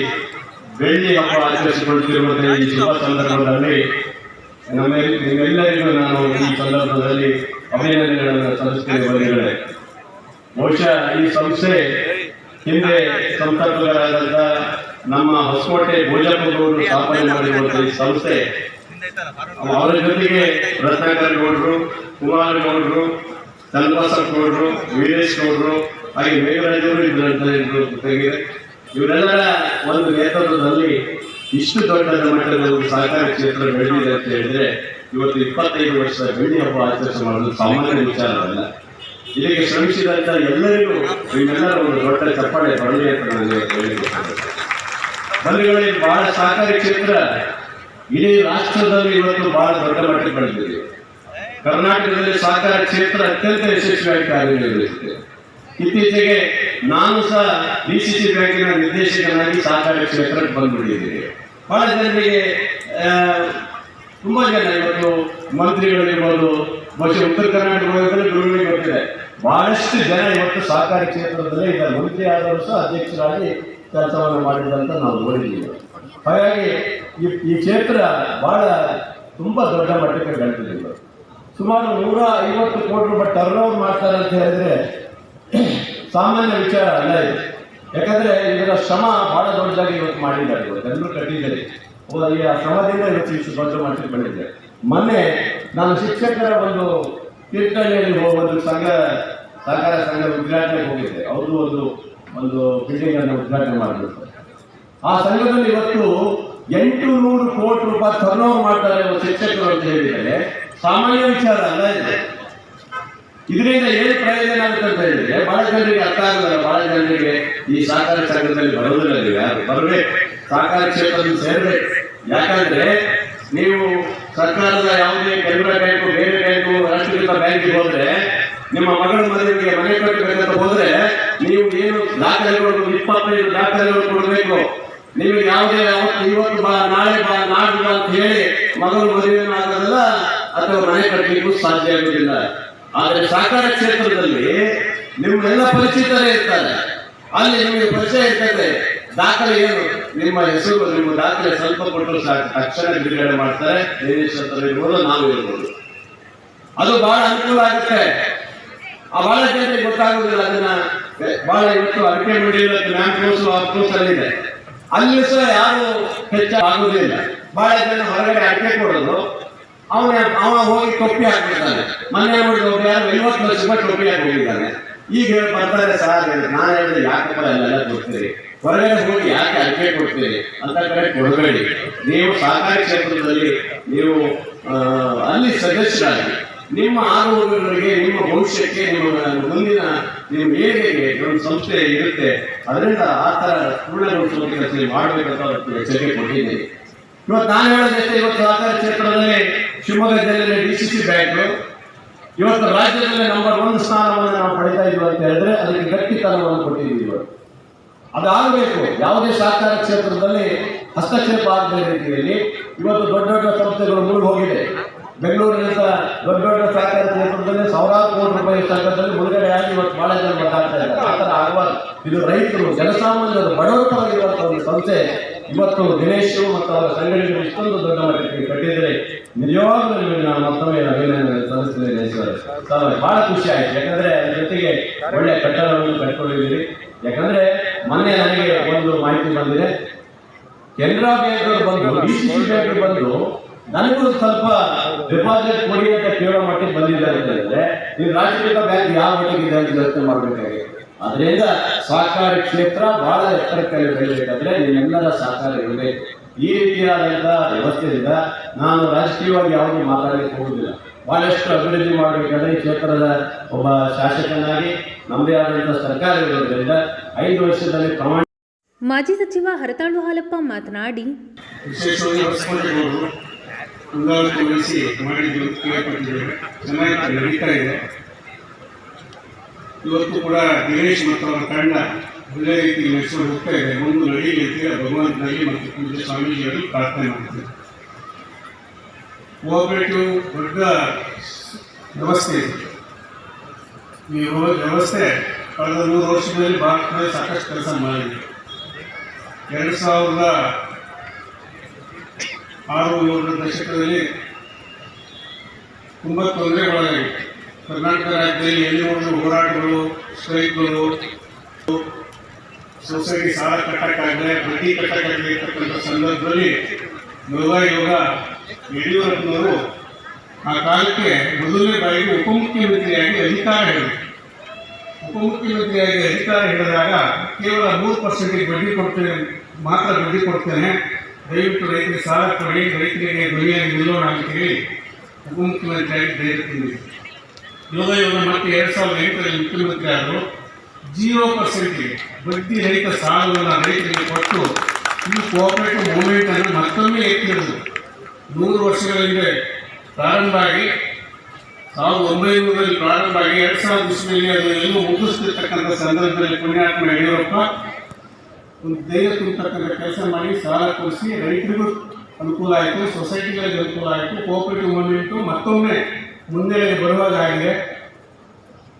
ಬೆಳ್ಳಿ ಹಬ್ಬ ಆಚರಿಸಿಕೊಳ್ಳುತ್ತಿರುವಂತಹ ಈ ಶುಭ ಸಂದರ್ಭದಲ್ಲಿ ನಿಮ್ಮೆಲ್ಲರಿಗೂ ನಾನು ಈ ಸಂದರ್ಭದಲ್ಲಿ ಅಭಿನಂದನೆಗಳನ್ನು ಸಲ್ಲಿಸುತ್ತೇನೆ. ಬಂಧುಗಳೇ, ಬಹುಶಃ ಈ ಸಂಸ್ಥೆ ಹಿಂದೆ ಸಂಸ್ಥಾಪಕರಾದಂಥ ನಮ್ಮ ಹೊಸಕೋಟೆ ಭೋಜಪ್ಪಗೌಡರು ಸ್ಥಾಪನೆ ಮಾಡಿರುವಂತಹ ಈ ಸಂಸ್ಥೆ, ಅವರ ಜೊತೆಗೆ ರತ್ನಾಕರ ಗೌಡರು, ಕುಮಾರ ಗೌಡರು, ಚನ್ನಬಸಪ್ಪ ಗೌಡರು, ವೀರೇಶ್ ಗೌಡರು, ಹಾಗೆ ಮೇಘರಾಜರು ಇದ್ದರು ಜೊತೆಗೆ ಇವರೆಲ್ಲರ ಒಂದು ನೇತೃತ್ವದಲ್ಲಿ ಇಷ್ಟು ದೊಡ್ಡ ಮಟ್ಟದ ಒಂದು ಸಹಕಾರ ಕ್ಷೇತ್ರ ಬೆಳೆದಿದೆ ಅಂತ ಹೇಳಿದ್ರೆ ಇವತ್ತು 25 ವರ್ಷ ಬೆಳ್ಳಿ ಹಬ್ಬ ಆಚರಣೆ ಮಾಡೋದು ಸಾಮಾನ್ಯ ವಿಚಾರವಲ್ಲ. ಇದಕ್ಕೆ ಶ್ರಮಿಸಿದಂತ ಎಲ್ಲರಿಗೂ ನಿಮ್ಮೆಲ್ಲರ ಒಂದು ದೊಡ್ಡ ಚಪ್ಪಾಳೆ ಬರಲಿ ಅಂತ ನಾನು ಹೇಳಿದ್ದೇನೆ. ಬಂಧುಗಳೇ, ಬಹಳ ಸಹಕಾರಿ ಕ್ಷೇತ್ರ ಇಡೀ ರಾಷ್ಟ್ರದಲ್ಲಿ ಇವತ್ತು ಬಹಳ ದೊಡ್ಡ ಮಟ್ಟಕ್ಕೆ ಬೆಳೆದಿದೆ. ಕರ್ನಾಟಕದಲ್ಲಿ ಸಹಕಾರ ಕ್ಷೇತ್ರ ಅತ್ಯಂತ ಯಶಸ್ವಿಯಾಗಿ ಕಾರ್ಯನಿರ್ವಹಿಸಿದೆ. ಇತ್ತೀಚೆಗೆ ನಾನು ಸಹ DCC ಬ್ಯಾಂಕಿನ ನಿರ್ದೇಶಕನಾಗಿ ಸಹಕಾರ ಕ್ಷೇತ್ರಕ್ಕೆ ಬಂದ್ಬಿಟ್ಟಿದ್ದೀನಿ. ಬಹಳ ಜನರಿಗೆ ತುಂಬಾ ಜನ ಇವತ್ತು ಮಂತ್ರಿಗಳಿರ್ಬೋದು, ಬಹುಶಃ ಉತ್ತರ ಕರ್ನಾಟಕದಲ್ಲಿ ಗುರುಗಳಿಗೆ ಗೊತ್ತಿದೆ, ಬಹಳಷ್ಟು ಜನ ಇವತ್ತು ಸಹಕಾರಿ ಕ್ಷೇತ್ರದಲ್ಲಿ ಇದ್ದಾರೆ. ಮಂತ್ರಿ ಆದವರು ಸಹ ಅಧ್ಯಕ್ಷರಾಗಿ ಕೆಲಸವನ್ನು ಮಾಡಿದಂತ ನಾವು ನೋಡಿದ್ದೀವಿ. ಹಾಗಾಗಿ ಈ ಕ್ಷೇತ್ರ ಬಹಳ ತುಂಬಾ ದೊಡ್ಡ ಮಟ್ಟಕ್ಕೆ ಬೆಳೆದಿದೆ. ಸುಮಾರು 150 ಕೋಟಿ ರೂಪಾಯಿ ಟರ್ನ್ ಓವರ್ ಮಾಡ್ತಾರೆ ಅಂತ ಹೇಳಿದ್ರೆ ಸಾಮಾನ್ಯ ವಿಚಾರ ಅಲ್ಲ ಇದು. ಯಾಕಂದ್ರೆ ಇದರ ಶ್ರಮ ಬಹಳ ದೊಡ್ಡದಾಗಿ ಇವತ್ತು ಮಾಡಿದ್ದಾರೆ, ಎಲ್ಲರೂ ಕಟ್ಟಿದ್ದಾರೆ. ಈ ಶ್ರಮದಿಂದ ಇವತ್ತು ಇಷ್ಟು ದೊಡ್ಡ ಮಟ್ಟಕ್ಕೆ ಬೆಳೆದಿದೆ. ಮೊನ್ನೆ ನಾನು ಶಿಕ್ಷಕರ ಒಂದು ತೀರ್ಥಹಳ್ಳಿಯಲ್ಲಿ ಒಂದು ಸಹಕಾರ ಸಂಘ ಉದ್ಘಾಟನೆಗೆ ಹೋಗಿದ್ದೆ. ಅವರು ಒಂದು ಬಿಲ್ಡಿಂಗ್ ಅನ್ನು ಉದ್ಘಾಟನೆ ಮಾಡಿದ್ರು. ಆ ಸಂಘದಲ್ಲಿ ಇವತ್ತು 800 ಕೋಟಿ ರೂಪಾಯಿ ಟರ್ನ್ ಓವರ್ ಮಾಡ್ತಾರೆ ಶಿಕ್ಷಕರು ಅಂತ ಹೇಳಿದರೆ ಸಾಮಾನ್ಯ ವಿಚಾರ ಅಲ್ಲ ಇದು. ಇದರಿಂದ ಏನು ಪ್ರಯೋಜನ ಆಗುತ್ತೆ ಅಂತ ಹೇಳಿದ್ರೆ ಬಹಳ ಜನರಿಗೆ ಅರ್ಥ ಆಗಲ್ಲ. ಬಹಳ ಜನರಿಗೆ ಈ ಸಹಕಾರ ಸಂಘದಲ್ಲಿ ಬರೋದಿಲ್ಲ. ನೀವು ಯಾರು ಬರಬೇಕು, ಸಹಕಾರ ಕ್ಷೇತ್ರದಲ್ಲಿ ಸೇರಬೇಕು. ಯಾಕಂದ್ರೆ ನೀವು ಸರ್ಕಾರದ ಯಾವುದೇ ಕೆನರಾ ಬ್ಯಾಂಕು, ಬೇರೆ ಬ್ಯಾಂಕು, ರಾಷ್ಟ್ರೀಕೃತ ಬ್ಯಾಂಕಿಗೆ ಹೋದ್ರೆ, ನಿಮ್ಮ ಮಗಳ ಮದುವೆಗೆ ಮನೆ ಕಟ್ಟಬೇಕಂತ ಹೋದ್ರೆ ನೀವು ಏನು ದಾಖಲೆಗಳು 25 ದಾಖಲೆಗಳು ಕೊಡಬೇಕು. ನಿಮಗೆ ಯಾವುದೇ ಇವತ್ತು ಬಾ, ನಾಳೆ ಬಾ, ನಾಡ್ದು ಬಾ ಅಂತ ಹೇಳಿ ಮಗಳು ಮದುವೆನೂ ಆಗೋದಿಲ್ಲ ಅಥವಾ ಮನೆ ಕಟ್ಟಲಿಕ್ಕೂ ಸಾಧ್ಯ ಆಗುವುದಿಲ್ಲ. ಆದರೆ ಸಹಕಾರ ಕ್ಷೇತ್ರದಲ್ಲಿ ನಿಮ್ಮೆಲ್ಲ ಪರಿಚಿತರೇ ಇರ್ತಾರೆ. ಅಲ್ಲಿ ನಿಮಗೆ ಪರಿಚಯ ಇರ್ತದೆ. ದಾಖಲೆ ಏನು, ನಿಮ್ಮ ಹೆಸರು, ನಿಮ್ಮ ದಾಖಲೆ ಸ್ವಲ್ಪ ಕೊಟ್ಟರು ಸಾಕು, ತಕ್ಷಣ ಬಿಡುಗಡೆ ಮಾಡ್ತಾರೆ. ಇರ್ಬೋದು, ನಾವು ಇರ್ಬೋದು. ಅದು ಬಹಳ ಅನುಕೂಲ ಆಗುತ್ತೆ. ಬಹಳ ಜನರಿಗೆ ಗೊತ್ತಾಗುದಿಲ್ಲ. ಅದನ್ನ ಬಹಳ ಇವತ್ತು ಅಡಿಕೆ ಮಿಡಿಯೋದಕ್ಕೆ ಇದೆ, ಅಲ್ಲಿ ಸಹ ಯಾರು ಹೆಚ್ಚಾಗುವುದಿಲ್ಲ. ಬಹಳ ಜನ ಹೊರಗಡೆ ಅಡಿಕೆ ಕೊಡೋದು, ಅವ ಹೋಗಿ ಟೊಪ್ಪಿ ಹಾಕ್ಬಿಡ್ತಾನೆ. ಮೊನ್ನೆ ನೋಡಿದ್ರು ಯಾರು 50 ಲಕ್ಷ ರೂಪಾಯಿ ಟೊಪ್ಪಿ ಹಾಕಿ ಹೋಗಿದ್ದಾನೆ. ಈಗ ಬರ್ತಾರೆ, ಸಾರ್ ನಾನು ಹೇಳಿದ್ರೆ ಯಾಕಪ್ಪ ಎಲ್ಲ ಕೊಡ್ತೀರಿ, ಹೊರಗಡೆ ಹೋಗಿ ಯಾಕೆ ಅಡಿಕೆ ಕೊಡ್ತೀರಿ ಅಂತ ಕಡೆ ಕೊಡಬೇಡಿ. ನೀವು ಸಹಕಾರಿ ಕ್ಷೇತ್ರದಲ್ಲಿ ನೀವು ಅಲ್ಲಿ ಸದಸ್ಯರಾಗಿ ನಿಮ್ಮ ಆರೋಗ್ಯಗಳಿಗೆ, ನಿಮ್ಮ ಭವಿಷ್ಯಕ್ಕೆ, ನಿಮ್ಮ ಮುಂದಿನ ನಿಮ್ಮ ಏರಿಯಾಗೆ ಒಂದು ಸಂಸ್ಥೆ ಇರುತ್ತೆ. ಅದರಿಂದ ಆ ಥರ ಪೂರ್ಣಗೊಳಿಸುವ ಕೆಲಸ ಮಾಡಬೇಕಂತ ಎಚ್ಚರಿಕೆ ಕೊಟ್ಟಿದ್ದೀನಿ. ಇವತ್ತು ನಾನು ಹೇಳೋದಷ್ಟೇ, ಇವತ್ತು ಸಹಕಾರ ಕ್ಷೇತ್ರದಲ್ಲಿ ಶಿವಮೊಗ್ಗ ಜಿಲ್ಲೆಯಲ್ಲಿ DCC ಬ್ಯಾಂಕ್ ಇವತ್ತು ರಾಜ್ಯದಲ್ಲಿ ನಂಬರ್ 1 ಸ್ಥಾನವನ್ನು ನಾವು ಪಡಿತಾ ಇದ್ವಿ ಅಂತ ಹೇಳಿದ್ರೆ ಅದಕ್ಕೆ ಗಟ್ಟಿತನವನ್ನು ಕೊಟ್ಟಿದ್ದೀವಿ. ಇವತ್ತು ಅದಾಗಬೇಕು. ಯಾವುದೇ ಸಹಕಾರ ಕ್ಷೇತ್ರದಲ್ಲಿ ಹಸ್ತಕ್ಷೇಪ ಆಗದ ರೀತಿಯಲ್ಲಿ ಇವತ್ತು ದೊಡ್ಡ ದೊಡ್ಡ ಸಂಸ್ಥೆಗಳು ಮುಳುಗಿ ಹೋಗಿದೆ. ಬೆಂಗಳೂರಿನಂತ ದೊಡ್ಡ ದೊಡ್ಡ ಸಹಕಾರ ಕ್ಷೇತ್ರದಲ್ಲಿ ಸಾವಿರಾರು ಕೋಟಿ ರೂಪಾಯಿ ಸಂಘದಲ್ಲಿ ಮುಳುಗಡೆ ಆಗಿ ಇವತ್ತು ಬಹಳ ಜನ ಮಾತಾಡ್ತಾ ಇದ್ದಾರೆ. ಆ ಥರ ಆಗಬಾರ್ದು. ಇದು ರೈತರು, ಜನಸಾಮಾನ್ಯರು, ಬಡವರ ಪರವಾಗಿರುವಂತಹ ಒಂದು ಸಂಸ್ಥೆ ಇವತ್ತು ದಿನೇಶ್ ಮತ್ತು ಅವರ ಸಂಘಟನೆಗಳು ಇಷ್ಟೊಂದು ದೊಡ್ಡ ಮಟ್ಟಕ್ಕೆ ಕಟ್ಟಿದರೆ ನಿಜವಾಗ್ಲೂ ನಿಮಗೆ ನಾನು ಮತ್ತೊಮ್ಮೆ ಅಭಿನಂದನೆ ಸಲ್ಲಿಸ್ತೇನೆ ಸರ್. ಬಹಳ ಖುಷಿ ಆಯ್ತು. ಯಾಕಂದ್ರೆ ಅದ್ರ ಜೊತೆಗೆ ಒಳ್ಳೆ ಕಟ್ಟಡವನ್ನು ಕಟ್ಕೊಂಡಿದ್ದೀರಿ. ಯಾಕಂದ್ರೆ ಮೊನ್ನೆ ನನಗೆ ಒಂದು ಮಾಹಿತಿ ಬಂದಿದೆ, ಕೆನರಾ ಬ್ಯಾಂಕ್ ಬಂದು DCC ಬ್ಯಾಂಕ್ ಬಂದು ನನಗೂ ಸ್ವಲ್ಪ ಡೆಪಾಸಿಟ್ ಕೊಡಿ ಅಂತ ಕೇಳೋ ಮಟ್ಟಿಗೆ ಬಂದಿದ್ದಾರೆ ಅಂತ ಹೇಳಿದ್ರೆ ನೀವು ರಾಷ್ಟ್ರೀಕೃತ ಬ್ಯಾಂಕ್ ಯಾವ ಮಟ್ಟಿಗೆ ಅಂತ ಯೋಚನೆ ಮಾಡಬೇಕಾಗಿದೆ. ಅದರಿಂದ ಸಹಕಾರಿ ಕ್ಷೇತ್ರ ಬಹಳ ಎತ್ತರಕ್ಕೆ ಬೆಳೆಯಬೇಕಾದ್ರೆ ನಿಮ್ಮೆಲ್ಲರ ಸಹಕಾರ ಇರಬೇಕು. ಈ ರೀತಿಯಾದಂತಹ ವ್ಯವಸ್ಥೆಯಿಂದ ನಾನು ರಾಜಕೀಯವಾಗಿ ಯಾವುದೂ ಮಾತಾಡಲಿಕ್ಕೆ ಹೋಗುವುದಿಲ್ಲ. ಬಹಳಷ್ಟು ಅಭಿವೃದ್ಧಿ ಮಾಡಬೇಕಾದ್ರೆ ಈ ಕ್ಷೇತ್ರದ ಒಬ್ಬ ಶಾಸಕನಾಗಿ ನಮ್ಮದೇ ಆದಂತಹ ಸರ್ಕಾರ ಇರೋದ್ರಿಂದ 5 ವರ್ಷದಲ್ಲಿ ಪ್ರಮಾಣ. ಮಾಜಿ ಸಚಿವ ಹರತಾಳು ಹಾಲಪ್ಪ ಮಾತನಾಡಿ, ವಿಶೇಷವಾಗಿ ಮುಂದಾಳತ್ವ ವಹಿಸಿ ಮಾಡಿದ್ದು ಕೇಳ್ಪಟ್ಟಿದ್ದೇವೆ. ಚೆನ್ನಾಗಿ ನಡೀತಾ ಇದೆ. ಇವತ್ತು ಕೂಡ ದಿನೇಶ್ ಮತ್ತು ಅವರ ತಂಡ ಒಳ್ಳೆ ರೀತಿ ನಡೆಸಿಕೊಂಡು ಹೋಗ್ತಾ ಇದೆ. ಒಂದು ನಡೀಲಿ ಅಂತ ಭಗವಂತನಲ್ಲಿ ಮತ್ತು ಪೂಜ್ಯ ಸ್ವಾಮೀಜಿಯವರಿಗೆ ಪ್ರಾರ್ಥನೆ ಮಾಡ್ತೇವೆ. ಕೋಆಪರೇಟಿವ್ ದೊಡ್ಡ ವ್ಯವಸ್ಥೆ ಇದೆ. ಈ ವ್ಯವಸ್ಥೆ ಕಳೆದ 100 ವರ್ಷಗಳಲ್ಲಿ ಭಾರತದಲ್ಲಿ ಸಾಕಷ್ಟು ಕೆಲಸ ಮಾಡಿದೆ. 2006-2007 ದಶಕದಲ್ಲಿ ತುಂಬ ತೊಂದರೆಗೊಳಗಾಗಿತ್ತು. ಕರ್ನಾಟಕ ರಾಜ್ಯದಲ್ಲಿ ಎಲ್ಲಿ ನೋಡಿದ್ರು ಹೋರಾಟಗಳು, ಸ್ಟ್ರೈಕ್ಗಳು, ಸೊಸೈಟಿ ಸಾಲ ಕಟ್ಟಕ್ಕಾಗದೆ ಬಡ್ಡಿ ಕಟ್ಟಕ್ಕಾಗದೆ ಇರ್ತಕ್ಕಂಥ ಸಂದರ್ಭದಲ್ಲಿ ಯೋಗ ಯಡಿಯೂರಪ್ಪನವರು ಆ ಕಾಲಕ್ಕೆ ಮೊದಲನೇ ಬಾರಿಗೆ ಉಪಮುಖ್ಯಮಂತ್ರಿಯಾಗಿ ಅಧಿಕಾರ ಹೇಳಿದರು. ಉಪಮುಖ್ಯಮಂತ್ರಿಯಾಗಿ ಅಧಿಕಾರ ಹೇಳಿದಾಗ ಕೇವಲ 3% ಬಡ್ಡಿ ಕೊಡ್ತೇನೆ, ದಯವಿಟ್ಟು ರೈತರಿಗೆ ಸಾಲ ಕೊಡಿ, ರೈತರಿಗೆ ಧ್ವನಿಯಾಗಿ ನಿಲ್ಲೋಣ ಅಂತ ಹೇಳಿ ಉಪಮುಖ್ಯಮಂತ್ರಿಯಾಗಿ ಧೈರ್ಯ ತುಂಬಿದರು. ಯೋಗ ಮತ್ತೆ 2008ರಲ್ಲಿ ಮುಖ್ಯಮಂತ್ರಿ ಆದರು. 0% ಬಡ್ಡಿ ರಹಿತ ಸಾಲವನ್ನು ರೈತರಿಗೆ ಕೊಟ್ಟು ಈ ಕೋಆಪರೇಟಿವ್ ಮೂವ್ಮೆಂಟ್ ಅನ್ನು ಮತ್ತೊಮ್ಮೆ ಎತ್ತಿರುವುದು. 100 ವರ್ಷಗಳ ಹಿಂದೆ ಪ್ರಾರಂಭ ಆಗಿ 1900ರಲ್ಲಿ ಪ್ರಾರಂಭ ಆಗಿ 2000 ಇಸ್ವಿಯಲ್ಲಿ ಅದು ಎಲ್ಲೂ ಮುಗಿಸ್ತಿರ್ತಕ್ಕಂಥ ಸಂದರ್ಭದಲ್ಲಿ ಪುಣ್ಯಾತ್ಮ ಯಡಿಯೂರಪ್ಪ ಒಂದು ಧೈರ್ಯ ತುಂಬತಕ್ಕಂಥ ಕೆಲಸ ಮಾಡಿ ಸಾಲ ಕೊಡಿಸಿ ರೈತರಿಗೂ ಅನುಕೂಲ ಆಯಿತು, ಸೊಸೈಟಿಗಳಿಗೆ ಅನುಕೂಲ ಆಯಿತು. ಕೋಆಪರೇಟಿವ್ ಮೂವ್ಮೆಂಟು ಮತ್ತೊಮ್ಮೆ ಮುಂದೆ ಬರುವಾಗ ಆಗಿದೆ.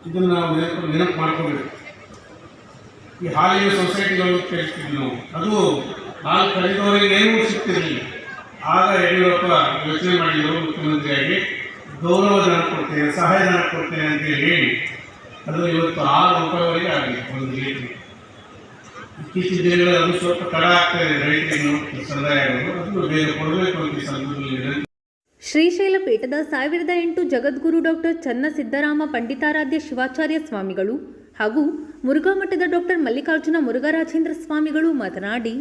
ಇದನ್ನು ನಾವು ನೆನಪು ಮಾಡ್ಕೊಬೇಕು. ಈ ಹಾಲಿನ ಸೊಸೈಟಿಗಳು ಕೇಳ್ತಿದ್ವಿ ನಾವು, ಅದು ಹಾಲು ಕಳೆದವರಿಗೆ ಏನೂ ಸಿಗ್ತಿರಲಿಲ್ಲ. ಆಗ ಯಡಿಯೂರಪ್ಪ ಯೋಚನೆ ಮಾಡಿದರು, ಮುಖ್ಯಮಂತ್ರಿಯಾಗಿ ಗೌರವಧನ ಕೊಡ್ತೇನೆ, ಸಹಾಯಧನ ಕೊಡ್ತೇನೆ ಅಂತ ಹೇಳಿ ಅದು ಇವತ್ತು 6 ರೂಪಾಯಿವರೆಗೆ ಆಗಿದೆ ಒಂದು ಲೀಟ್ರಿಗೆ. ಇತ್ತೀಚಿನ ದಿನಗಳಲ್ಲಿ ಅದು ಸ್ವಲ್ಪ ತಡ ಆಗ್ತಾ ಇದೆ ರೈತರಿಗೆ ಸಂದಾಯಗಳು, ಅದನ್ನು ಬೇಗ ಕೊಡಬೇಕು ಅಂತ ಈ ಸಂದರ್ಭದಲ್ಲಿ. ಶ್ರೀಶೈಲ ಪೀಠದ 1008 ಜಗದ್ಗುರು ಡಾಕ್ಟರ್ ಚನ್ನಸಿದ್ದರಾಮ ಪಂಡಿತಾರಾಧ್ಯ ಶಿವಾಚಾರ್ಯ ಸ್ವಾಮಿಗಳು ಹಾಗೂ ಮುರುಘಾ ಮಠದ ಡಾಕ್ಟರ್ ಮಲ್ಲಿಕಾರ್ಜುನ ಮುರುಘರಾಜೇಂದ್ರ ಸ್ವಾಮಿಗಳು ಮಾತನಾಡಿ,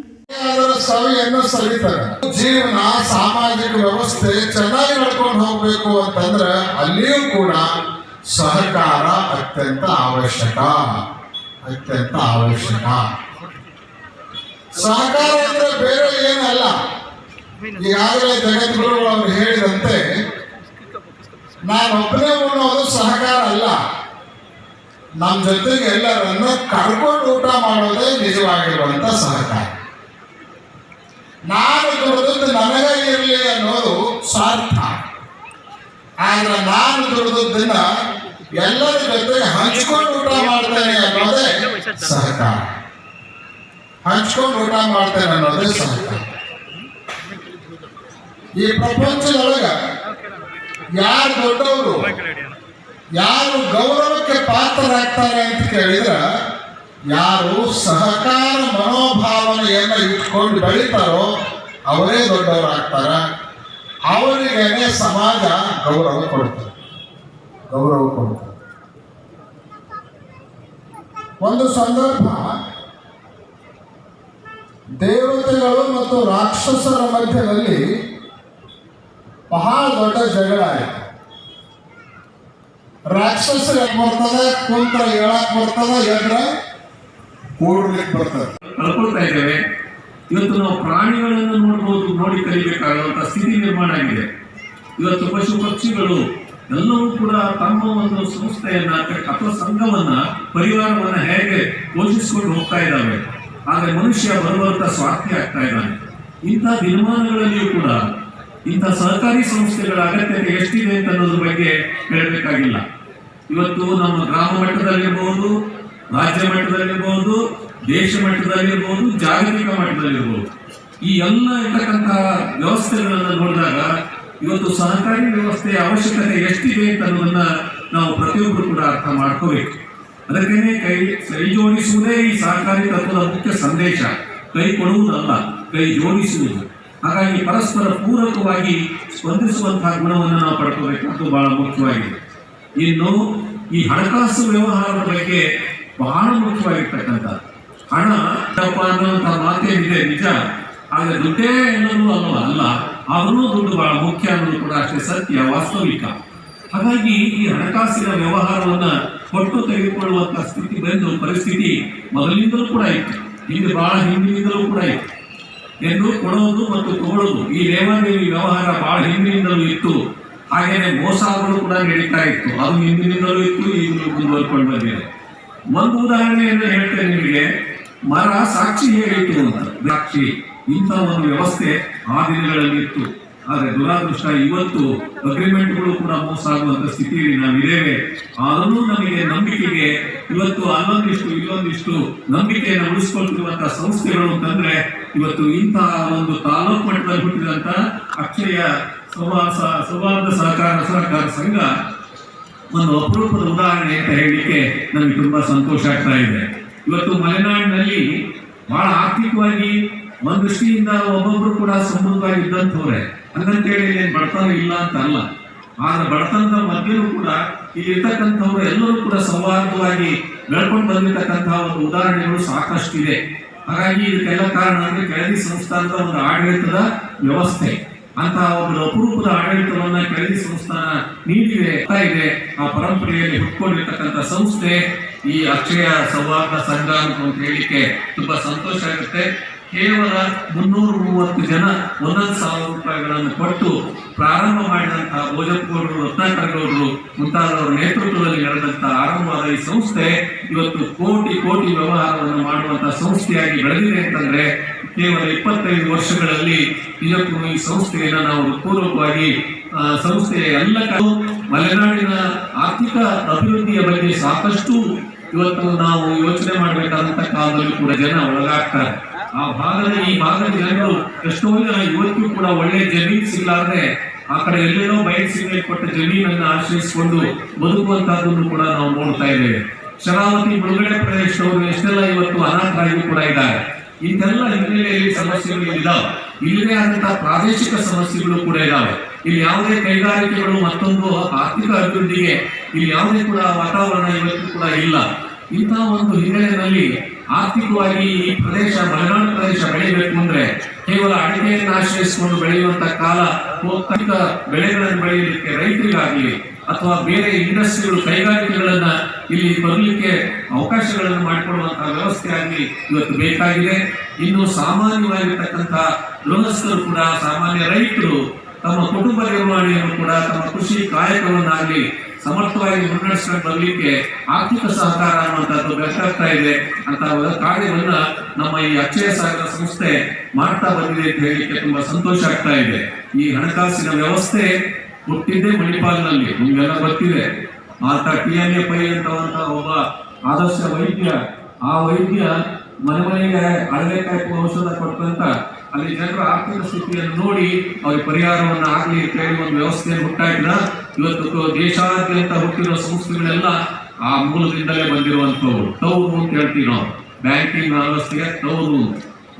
ಸವಿಯನ್ನು ಸವಿತಾರೆ. ಜೀವನ ಸಾಮಾಜಿಕ ವ್ಯವಸ್ಥೆ ಚೆನ್ನಾಗಿ ನಡ್ಕೊಂಡು ಹೋಗ್ಬೇಕು ಅಂತಂದ್ರೆ ಅಲ್ಲಿಯೂ ಕೂಡ ಸಹಕಾರ ಅತ್ಯಂತ ಅವಶ್ಯಕ. ಸಹಕಾರ ಅಂದ್ರೆ ಬೇರೆ ಏನಲ್ಲ. ಈಗಾಗಲೇ ಜಗದ್ಗುರುಗಳು ಅವರು ಹೇಳಿದಂತೆ ನಾನೊಬ್ಬನೇ ಉಣ್ಣೋದು ಸಹಕಾರ ಅಲ್ಲ, ನಮ್ಮ ಜೊತೆಗೆ ಎಲ್ಲರನ್ನು ಕರ್ಕೊಂಡು ಊಟ ಮಾಡೋದೇ ನಿಜವಾಗಿರುವಂತ ಸಹಕಾರ. ನಾನು ದುಡಿದದ್ದು ನನಗೆ ಇರಲಿ ಅನ್ನೋದು ಸ್ವಾರ್ಥ. ಆದ್ರೆ ನಾನು ದುಡಿದದ್ದನ್ನ ಎಲ್ಲರ ಜೊತೆಗೆ ಹಂಚ್ಕೊಂಡು ಊಟ ಮಾಡ್ತೇನೆ ಅನ್ನೋದೇ ಸಹಕಾರ. ಹಂಚ್ಕೊಂಡು ಊಟ ಮಾಡ್ತೇನೆ ಅನ್ನೋದೇ ಸಹಕಾರ. ಈ ಪ್ರಪಂಚದೊಳಗ ಯಾರು ದೊಡ್ಡವರು, ಯಾರು ಗೌರವಕ್ಕೆ ಪಾತ್ರರಾಗ್ತಾರೆ ಅಂತ ಕೇಳಿದ್ರ ಯಾರು ಸಹಕಾರ ಮನೋಭಾವನೆಯನ್ನು ಇಟ್ಕೊಂಡು ಬೆಳೀತಾರೋ ಅವರೇ ದೊಡ್ಡವರಾಗ್ತಾರ. ಅವರಿಗೇನೆ ಸಮಾಜ ಗೌರವ ಕೊಡ್ತಾರೆ. ಒಂದು ಸಂದರ್ಭ ದೇವತೆಗಳು ಮತ್ತು ರಾಕ್ಷಸರ ಮಧ್ಯದಲ್ಲಿ ಬಹಳ ದೊಡ್ಡ ಜಗಳ ಆಯಿತು. ರಾಕ್ಷಸರಿಗೆ ಬರ್ತದೆ, ಕುಂತ್ರ ಹೇಳಕ್ ಬರ್ತದೆ, ಎದ್ರ ಕೂಡ್ಲಿಕ್ಕೆ ಬರ್ತದೆ. ಕಳ್ಕೊಳ್ತಾ ಇದ್ದೇವೆ. ಇವತ್ತು ನಾವು ಪ್ರಾಣಿಗಳನ್ನು ನೋಡಿ ಕಲಿಬೇಕಾಗುವಂತ ಸ್ಥಿತಿ ನಿರ್ಮಾಣ ಆಗಿದೆ. ಇವತ್ತು ಪಶು ಪಕ್ಷಿಗಳು ಎಲ್ಲವೂ ಕೂಡ ತಮ್ಮ ಒಂದು ಸಂಸ್ಥೆಯನ್ನ ಅಥವಾ ಸಂಘವನ್ನ, ಪರಿವಾರವನ್ನ ಹೇಗೆ ಪೋಷಿಸಿಕೊಂಡು ಹೋಗ್ತಾ ಇದ್ದಾವೆ. ಆದ್ರೆ ಮನುಷ್ಯ ಬರುವಂತ ಸ್ವಾರ್ಥಿ ಆಗ್ತಾ ಇದ್ದಾನೆ. ಇಂಥ ದಿನಮಾನಗಳಲ್ಲಿಯೂ ಕೂಡ ಇಂಥ ಸಹಕಾರಿ ಸಂಸ್ಥೆಗಳ ಅಗತ್ಯತೆ ಎಷ್ಟಿದೆ ಅಂತ ಅನ್ನೋದ್ರ ಬಗ್ಗೆ ಹೇಳಬೇಕಾಗಿಲ್ಲ. ಇವತ್ತು ನಮ್ಮ ಗ್ರಾಮ ಮಟ್ಟದಲ್ಲಿರ್ಬಹುದು, ರಾಜ್ಯ ಮಟ್ಟದಲ್ಲಿರ್ಬಹುದು, ದೇಶ ಮಟ್ಟದಲ್ಲಿರ್ಬಹುದು, ಜಾಗತಿಕ ಮಟ್ಟದಲ್ಲಿರ್ಬಹುದು, ಈ ಎಲ್ಲ ಇರ್ತಕ್ಕಂತಹ ವ್ಯವಸ್ಥೆಗಳನ್ನ ನೋಡಿದಾಗ ಇವತ್ತು ಸಹಕಾರಿ ವ್ಯವಸ್ಥೆಯ ಅವಶ್ಯಕತೆ ಎಷ್ಟಿದೆ ಅಂತ ಅನ್ನೋದನ್ನ ನಾವು ಪ್ರತಿಯೊಬ್ಬರು ಕೂಡ ಅರ್ಥ ಮಾಡ್ಕೋಬೇಕು. ಅದಕ್ಕೇನೆ ಕೈ ಜೋಡಿಸುವುದೇ ಈ ಸಹಕಾರಿ ತತ್ವದ ಮುಖ್ಯ ಸಂದೇಶ. ಕೈ ಕೊಡುವುದಲ್ಲ, ಕೈ ಜೋಡಿಸುವುದು. ಹಾಗಾಗಿ ಪರಸ್ಪರ ಪೂರಕವಾಗಿ ಸ್ಪಂದಿಸುವಂತಹ ಗುಣವನ್ನು ನಾವು ಪಡ್ಕೋಬೇಕಾದ್ದು ಬಹಳ ಮುಖ್ಯವಾಗಿದೆ. ಇನ್ನು ಈ ಹಣಕಾಸು ವ್ಯವಹಾರದ ಬಗ್ಗೆ ಬಹಳ ಮುಖ್ಯವಾಗಿರ್ತಕ್ಕಂಥ ಹಣ ಅನ್ನುವಂತಹ ಮಾತೇನಿದೆ ನಿಜ. ಆದ್ರೆ ದುಡ್ಡೇ ಎಲ್ಲರೂ ಅಲ್ಲ, ಅವನು ದುಡ್ಡು ಬಹಳ ಮುಖ್ಯ ಅನ್ನೋದು ಕೂಡ ಅಷ್ಟೇ ಸತ್ಯ, ವಾಸ್ತವಿಕ. ಹಾಗಾಗಿ ಈ ಹಣಕಾಸಿನ ವ್ಯವಹಾರವನ್ನ ಕೊಟ್ಟು ತೆಗೆದುಕೊಳ್ಳುವಂತಹ ಸ್ಥಿತಿ ಬಂದು ಪರಿಸ್ಥಿತಿ ಮೊದಲಿನಿಂದಲೂ ಕೂಡ ಇತ್ತು, ಬಹಳ ಹಿಂದಿನಿಂದಲೂ ಕೂಡ ಇತ್ತು. ಎಂದು ಕೊಡೋದು ಮತ್ತು ತಗೊಳ್ಳೋದು ಈ ಲೇವಾದೇವಿ ವ್ಯವಹಾರ ಬಹಳ ಹಿಂದಿನಿಂದಲೂ ಇತ್ತು. ಹಾಗೇನೆ ಮೋಸಗಳು ಕೂಡ ನಡೀತಾ ಇತ್ತು, ಅದು ಹಿಂದಿನಿಂದಲೂ ಇತ್ತು, ಈಗಲೂ ಮುಂದುವರ್ಕೊಂಡು ಬಂದಿದೆ. ಒಂದು ಉದಾಹರಣೆಯನ್ನು ಹೇಳ್ತೇನೆ ನಿಮಗೆ. ಮರ ಸಾಕ್ಷಿ ಹೇಳಿತು ಅಂತ, ಸಾಕ್ಷಿ ಇಂಥ ಒಂದು ವ್ಯವಸ್ಥೆ ಆ ದಿನಗಳಲ್ಲಿ ಇತ್ತು. ಆದರೆ ದುರಾದೃಷ್ಟ ಇವತ್ತು ಅಗ್ರಿಮೆಂಟ್ಗಳು ಕೂಡ ಮೋಸ ಆಗುವಂತ ಸ್ಥಿತಿಯಲ್ಲಿ ನಾವಿದ್ದೇವೆ. ಆದರೂ ನಮಗೆ ನಂಬಿಕೆಗೆ ಇವತ್ತು ಅಲ್ಲೊಂದಿಷ್ಟು ಇಲ್ಲೊಂದಿಷ್ಟು ನಂಬಿಕೆಯನ್ನು ಉಳಿಸಿಕೊಳ್ತಿರುವಂತಹ ಸಂಸ್ಥೆಗಳು ಅಂತಂದ್ರೆ ಇವತ್ತು ಇಂತಹ ಒಂದು ತಾಲೂಕು ಮಟ್ಟದಲ್ಲಿ ಹುಟ್ಟಿದಂತ ಅಕ್ಷಯ ಸೌಹಾರ್ದ ಸಹಕಾರ ಸಂಘ ಒಂದು ಅಪರೂಪದ ಉದಾಹರಣೆ ಅಂತ ಹೇಳಲಿಕ್ಕೆ ನಮಗೆ ತುಂಬಾ ಸಂತೋಷ ಆಗ್ತಾ ಇದೆ. ಇವತ್ತು ಮಲೆನಾಡಿನಲ್ಲಿ ಬಹಳ ಆರ್ಥಿಕವಾಗಿ ಒಂದು ದೃಷ್ಟಿಯಿಂದ ಒಬ್ಬೊಬ್ರು ಕೂಡ ಸಮೃದ್ಧವಾಗಿ ಇದ್ದಂಥವ್ರೆ, ಹಂಗಂತೇಳಿ ಏನ್ ಬಡತನ ಇಲ್ಲ ಅಂತ ಅಲ್ಲ. ಆದ್ರೆ ಬಡತನದ ಮಧ್ಯೆಯೂ ಕೂಡ ಇಲ್ಲಿರ್ತಕ್ಕಂಥವ್ರು ಎಲ್ಲರೂ ಕೂಡ ಸೌಹಾರ್ದವಾಗಿ ಬೆಳ್ಕೊಂಡು ಬಂದಿರತಕ್ಕಂತಹ ಒಂದು ಉದಾಹರಣೆಗಳು ಸಾಕಷ್ಟಿದೆ. ಹಾಗಾಗಿ ಇದಕ್ಕೆಲ್ಲ ಕಾರಣ ಅಂದ್ರೆ ಕೆಳದಿ ಸಂಸ್ಥಾನದ ಒಂದು ಆಡಳಿತದ ವ್ಯವಸ್ಥೆ. ಅಂತಹ ಒಂದು ಅಪರೂಪದ ಆಡಳಿತವನ್ನ ಕೆಳದಿ ಸಂಸ್ಥಾನ ನೀಡಿದೆ ಇದೆ. ಆ ಪರಂಪರೆಯಲ್ಲಿ ಹುಟ್ಕೊಂಡಿರ್ತಕ್ಕಂಥ ಸಂಸ್ಥೆ ಈ ಅಕ್ಷಯ ಸೌಹಾರ್ದ ಸಂಘ ಅಂತ ಹೇಳಿಕ್ಕೆ ತುಂಬಾ ಸಂತೋಷ ಆಗುತ್ತೆ. ಕೇವಲ 330 ಜನ 1,000 ರೂಪಾಯಿಗಳನ್ನು ಕೊಟ್ಟು ಪ್ರಾರಂಭ ಮಾಡಿದಂತಹ ಭೋಜಪ್ಪಗೌಡರು, ರತ್ನಾಕರಗೌಡರು ಮುಂತಾದವರ ನೇತೃತ್ವದಲ್ಲಿ ನಡೆದಂತಹ ಆರಂಭವಾದ ಈ ಸಂಸ್ಥೆ ಇವತ್ತು ಕೋಟಿ ಕೋಟಿ ವ್ಯವಹಾರವನ್ನು ಮಾಡುವಂತಹ ಸಂಸ್ಥೆಯಾಗಿ ಬೆಳೆದಿದೆ ಅಂತಂದ್ರೆ ಕೇವಲ 25 ವರ್ಷಗಳಲ್ಲಿ ಇದಕ್ಕೂ ಈ ಸಂಸ್ಥೆಯನ್ನು ನಾವು ಪೂರ್ವಕವಾಗಿ ಸಂಸ್ಥೆಯ ಎಲ್ಲ ಮಲೆನಾಡಿನ ಆರ್ಥಿಕ ಅಭಿವೃದ್ಧಿಯ ಬಗ್ಗೆ ಸಾಕಷ್ಟು ಇವತ್ತು ನಾವು ಯೋಚನೆ ಮಾಡಬೇಕಾದಂತ ಕಾಲದಲ್ಲಿ ಕೂಡ ಜನ ಒಳಗಾಗ್ತಾರೆ. ಈ ಭಾಗದ ಜನರು ಎಷ್ಟೋ ಜನ ಇವತ್ತು ಕೂಡ ಒಳ್ಳೆ ಜಮೀನು ಸಿಗಲಾರದೆ ಆ ಕಡೆ ಎಲ್ಲೆಲ್ಲೋ ಬಯಲು ಸೀಮೆ ಕೊಟ್ಟ ಜಮೀನನ್ನು ಆಶ್ರಯಿಸಿಕೊಂಡು ಬದುಕುವಂತಹದ್ದನ್ನು ಕೂಡ ನಾವು ನೋಡ್ತಾ ಇದ್ದೇವೆ. ಶರಾವತಿ ಮುಳುಗಡೆ ಪ್ರದೇಶದವರು ಎಷ್ಟೆಲ್ಲ ಇವತ್ತು ಅನಾಥರಾಗಿ ಕೂಡ ಇದ್ದಾರೆ. ಇಂತೆಲ್ಲ ಹಿನ್ನೆಲೆಯಲ್ಲಿ ಸಮಸ್ಯೆಗಳು ಇದಾವೆ. ಇಲ್ಲದೇ ಆದಂತಹ ಪ್ರಾದೇಶಿಕ ಸಮಸ್ಯೆಗಳು ಕೂಡ ಇದಾವೆ. ಇಲ್ಲಿ ಯಾವುದೇ ಕೈಗಾರಿಕೆಗಳು ಮತ್ತೊಂದು ಆರ್ಥಿಕ ಅಭಿವೃದ್ಧಿಗೆ ಇಲ್ಲಿ ಯಾವುದೇ ಕೂಡ ವಾತಾವರಣ ಇವತ್ತು ಕೂಡ ಇಲ್ಲ. ಇಂತಹ ಒಂದು ಹಿನ್ನೆಲೆಯಲ್ಲಿ ಆರ್ಥಿಕವಾಗಿ ಈ ಪ್ರದೇಶ ಮಲೆನಾಡು ಪ್ರದೇಶ ಬೆಳೆಯಬೇಕು ಅಂದ್ರೆ ಕೇವಲ ಅಡಿಕೆಯನ್ನು ಆಶ್ರಯಿಸಿಕೊಂಡು ಬೆಳೆಯುವಂತ ಕಾಲ ಹೋಗ್ತಕ್ಕ ಬೆಳೆಗಳನ್ನು ಬೆಳೆಯಲಿಕ್ಕೆ ರೈತರಿಗಾಗಲಿ ಅಥವಾ ಬೇರೆ ಇಂಡಸ್ಟ್ರಿಗಳು ಕೈಗಾರಿಕೆಗಳನ್ನ ಇಲ್ಲಿ ಬರಲಿಕ್ಕೆ ಅವಕಾಶಗಳನ್ನು ಮಾಡಿಕೊಡುವಂತಹ ವ್ಯವಸ್ಥೆ ಆಗಲಿ ಇವತ್ತು ಬೇಕಾಗಿದೆ. ಇನ್ನು ಸಾಮಾನ್ಯವಾಗಿರ್ತಕ್ಕಂತಹ ಗೃಹಸ್ಥರು ಕೂಡ ಸಾಮಾನ್ಯ ರೈತರು ತಮ್ಮ ಕುಟುಂಬ ನಿರ್ವಹಣೆಯನ್ನು ಕೂಡ ತಮ್ಮ ಕೃಷಿ ಕಾಯಕವನ್ನಾಗಲಿ ಸಮರ್ಥವಾಗಿ ಮುನ್ನಡೆಸ್ಕೊಂಡು ಬರಲಿಕ್ಕೆ ಆರ್ಥಿಕ ಸಹಕಾರ ಅನ್ನುವಂಥದ್ದು ಬೇಕಾಗ್ತಾ ಇದೆ ಅಂತ ಕಾರ್ಯವನ್ನ ನಮ್ಮ ಈ ಅಕ್ಷಯ ಸಾಗರ ಸಂಸ್ಥೆ ಮಾಡ್ತಾ ಬಂದಿದೆ ಅಂತ ಹೇಳಲಿಕ್ಕೆ ತುಂಬಾ ಸಂತೋಷ ಆಗ್ತಾ ಇದೆ. ಈ ಹಣಕಾಸಿನ ವ್ಯವಸ್ಥೆ ಹುಟ್ಟಿದ್ದೇ ಮಣಿಪಾಲ್ನಲ್ಲಿ, ನಿಮ್ಗೆಲ್ಲ ಗೊತ್ತಿದೆ. ಆತ TNA ಪೈ ಅಂತವಂತ ಒಬ್ಬ ಆದರ್ಶ ವೈದ್ಯ, ಆ ವೈದ್ಯ ಮನೆಗೆ ಅಳವೆಕಾಯ್ತು ಔಷಧ ಕೊಟ್ಟಂತ ಅಲ್ಲಿ ಜನರ ಆರ್ಥಿಕ ಸ್ಥಿತಿಯನ್ನು ನೋಡಿ ಅವ್ರಿಗೆ ಪರಿಹಾರವನ್ನ ಆಗ್ಲಿ ಕೇಳಿ ಒಂದು ವ್ಯವಸ್ಥೆಯನ್ನು ಹುಟ್ಟಾಕಿದ. ಇವತ್ತು ದೇಶಾದ್ಯಂತ ಹುಟ್ಟಿರುವ ಸಂಸ್ಥೆಗಳೆಲ್ಲ ಆ ಮೂಲದಿಂದಲೇ ಬಂದಿರುವಂತವು. ತವರು ಅಂತ ಹೇಳ್ತೀವಿ ನಾವು, ಬ್ಯಾಂಕಿಂಗ್ ವ್ಯವಸ್ಥೆಗೆ ತವರು.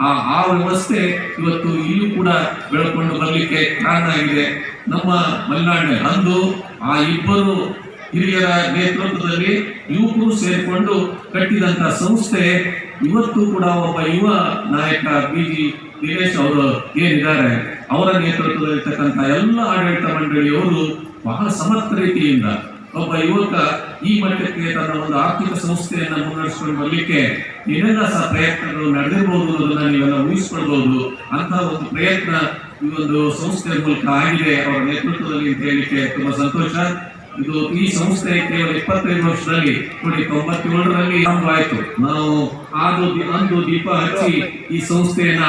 ಆ ವ್ಯವಸ್ಥೆ ಇವತ್ತು ಇಲ್ಲೂ ಕೂಡ ಬೆಳ್ಕೊಂಡು ಬರಲಿಕ್ಕೆ ಕಾರಣ ಆಗಿದೆ. ನಮ್ಮ ಮಲೆನಾಡಿನಲ್ಲಿ ಅಂದು ಆ ಇಬ್ಬರು ಹಿರಿಯರ ನೇತೃತ್ವದಲ್ಲಿ ಯುವಕರು ಸೇರಿಕೊಂಡು ಕಟ್ಟಿದಂತ ಸಂಸ್ಥೆ ಇವತ್ತು ಕೂಡ ಒಬ್ಬ ಯುವ ನಾಯಕ BG ದಿನೇಶ್ ಅವರು ಏನಿದ್ದಾರೆ ಅವರ ನೇತೃತ್ವದಲ್ಲಿರ್ತಕ್ಕಂಥ ಎಲ್ಲ ಆಡಳಿತ ಮಂಡಳಿಯವರು ಬಹಳ ಸಮರ್ಥ ರೀತಿಯಿಂದ ಒಬ್ಬ ಯುವಕ ಈ ಮಟ್ಟಕ್ಕೆ ತನ್ನ ಒಂದು ಆರ್ಥಿಕ ಸಂಸ್ಥೆಯನ್ನ ಮುನ್ನಡೆಸಿಕೊಂಡು ಬರಲಿಕ್ಕೆ ಏನೆಲ್ಲ ಸಹ ಪ್ರಯತ್ನಗಳು ನಡೆದಿರಬಹುದು ಅನ್ನೋದನ್ನ ನೀವೆಲ್ಲ ಊಹಿಸಿಕೊಳ್ಬಹುದು. ಅಂತಹ ಒಂದು ಪ್ರಯತ್ನ ಈ ಒಂದು ಸಂಸ್ಥೆಯ ಮೂಲಕ ಆಗಿದೆ ಅವರ ನೇತೃತ್ವದಲ್ಲಿ ಅಂತ ಹೇಳಲಿಕ್ಕೆ ತುಂಬಾ ಸಂತೋಷ. ಈ ಸಂಸ್ಥೆ ಕೇವಲ 25 ವರ್ಷದಲ್ಲಿ ನೋಡಿ 97ರಲ್ಲಿ ಆರಂಭವಾಯಿತು. ನಾವು ಅಂದು ದೀಪ ಹಚ್ಚಿ ಈ ಸಂಸ್ಥೆಯನ್ನ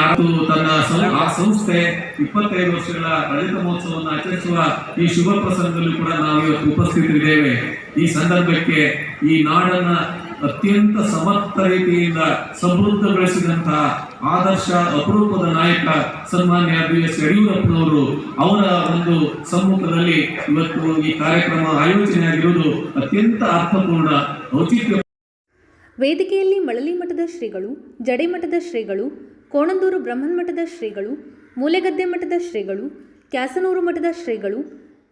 ಆ ಸಂಸ್ಥೆ 25 ವರ್ಷಗಳ ರಜತ ಮಹೋತ್ಸವವನ್ನು ಆಚರಿಸುವ ಈ ಶುಭ ಪ್ರಸಂಗದಲ್ಲೂ ಕೂಡ ನಾವು ಇವತ್ತು ಉಪಸ್ಥಿತರಿದ್ದೇವೆ. ಈ ಸಂದರ್ಭಕ್ಕೆ ಈ ನಾಡನ್ನ ಅತ್ಯಂತ ಸಮರ್ಥ ರೀತಿಯಿಂದ ಸಮೃದ್ಧಗೊಳಿಸಿದಂತಹ ಆದರ್ಶ ಅಪರೂಪದ ನಾಯಕ ಸನ್ಮಾನ್ಯ BS ಯಡಿಯೂರಪ್ಪನವರು ಅವರ ಒಂದು ಸಮ್ಮುಖದಲ್ಲಿ ಇವತ್ತು ಈ ಕಾರ್ಯಕ್ರಮ ಆಯೋಜನೆಯಾಗಿರುವುದು ಅತ್ಯಂತ ಅರ್ಥಪೂರ್ಣ ಔಚಿತ್ಯ. ವೇದಿಕೆಯಲ್ಲಿ ಮಳಲಿ ಮಠದ ಶ್ರೀಗಳು, ಜಡೆಮಠದ ಶ್ರೀಗಳು, ಕೋಣಂದೂರು ಬ್ರಹ್ಮನ್ ಮಠದ ಶ್ರೀಗಳು, ಮೂಲೆಗದ್ದೆ ಮಠದ ಶ್ರೀಗಳು, ಕ್ಯಾಸನೂರು ಮಠದ ಶ್ರೀಗಳು,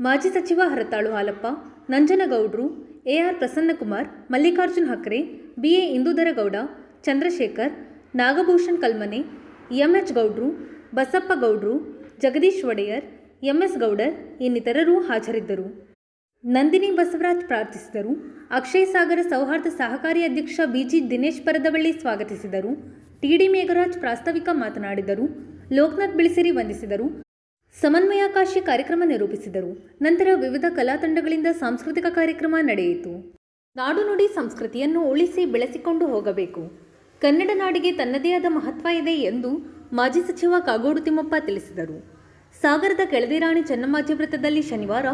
ಮಾಜಿ ಸಚಿವ Haratalu Halappa, ನಂಜನಗೌಡ್ರು, AR Prasannakumar, Mallikarjun Hakre, BA ಇಂದೂಧರಗೌಡ, Chandrashekhar, Nagabhushan Kalmane, MH ಗೌಡ್ರು, ಬಸಪ್ಪ ಗೌಡ್ರು, ಜಗದೀಶ್ ಒಡೆಯರ್, MS ಗೌಡರ್ ಇನ್ನಿತರರು ಹಾಜರಿದ್ದರು. ನಂದಿನಿ ಬಸವರಾಜ್ ಪ್ರಾರ್ಥಿಸಿದರು. ಅಕ್ಷಯ ಸಾಗರ ಸೌಹಾರ್ದ ಸಹಕಾರಿ ಅಧ್ಯಕ್ಷ BG ದಿನೇಶ್ ಪರದವಳ್ಳಿ ಸ್ವಾಗತಿಸಿದರು. TD ಮೇಘರಾಜ್ ಪ್ರಾಸ್ತಾವಿಕ ಮಾತನಾಡಿದರು. ಲೋಕನಾಥ್ ಬಿಳಿಸಿರಿ ವಂದಿಸಿದರು. ಸಮನ್ವಯಾಕಾಶಿ ಕಾರ್ಯಕ್ರಮ ನಿರೂಪಿಸಿದರು. ನಂತರ ವಿವಿಧ ಕಲಾ ತಂಡಗಳಿಂದ ಸಾಂಸ್ಕೃತಿಕ ಕಾರ್ಯಕ್ರಮ ನಡೆಯಿತು. ನಾಡು ನುಡಿ ಸಂಸ್ಕೃತಿಯನ್ನು ಉಳಿಸಿ ಬೆಳೆಸಿಕೊಂಡು ಹೋಗಬೇಕು. ಕನ್ನಡ ನಾಡಿಗೆ ತನ್ನದೇ ಆದ ಮಹತ್ವ ಇದೆ ಎಂದು ಮಾಜಿ ಸಚಿವ ಕಾಗೋಡು ತಿಮ್ಮಪ್ಪ ತಿಳಿಸಿದರು. ಸಾಗರದ ಕೆಳದಿರಾಣಿ ಚೆನ್ನಮ್ಮಾಜಿ ವೃತ್ತದಲ್ಲಿ ಶನಿವಾರ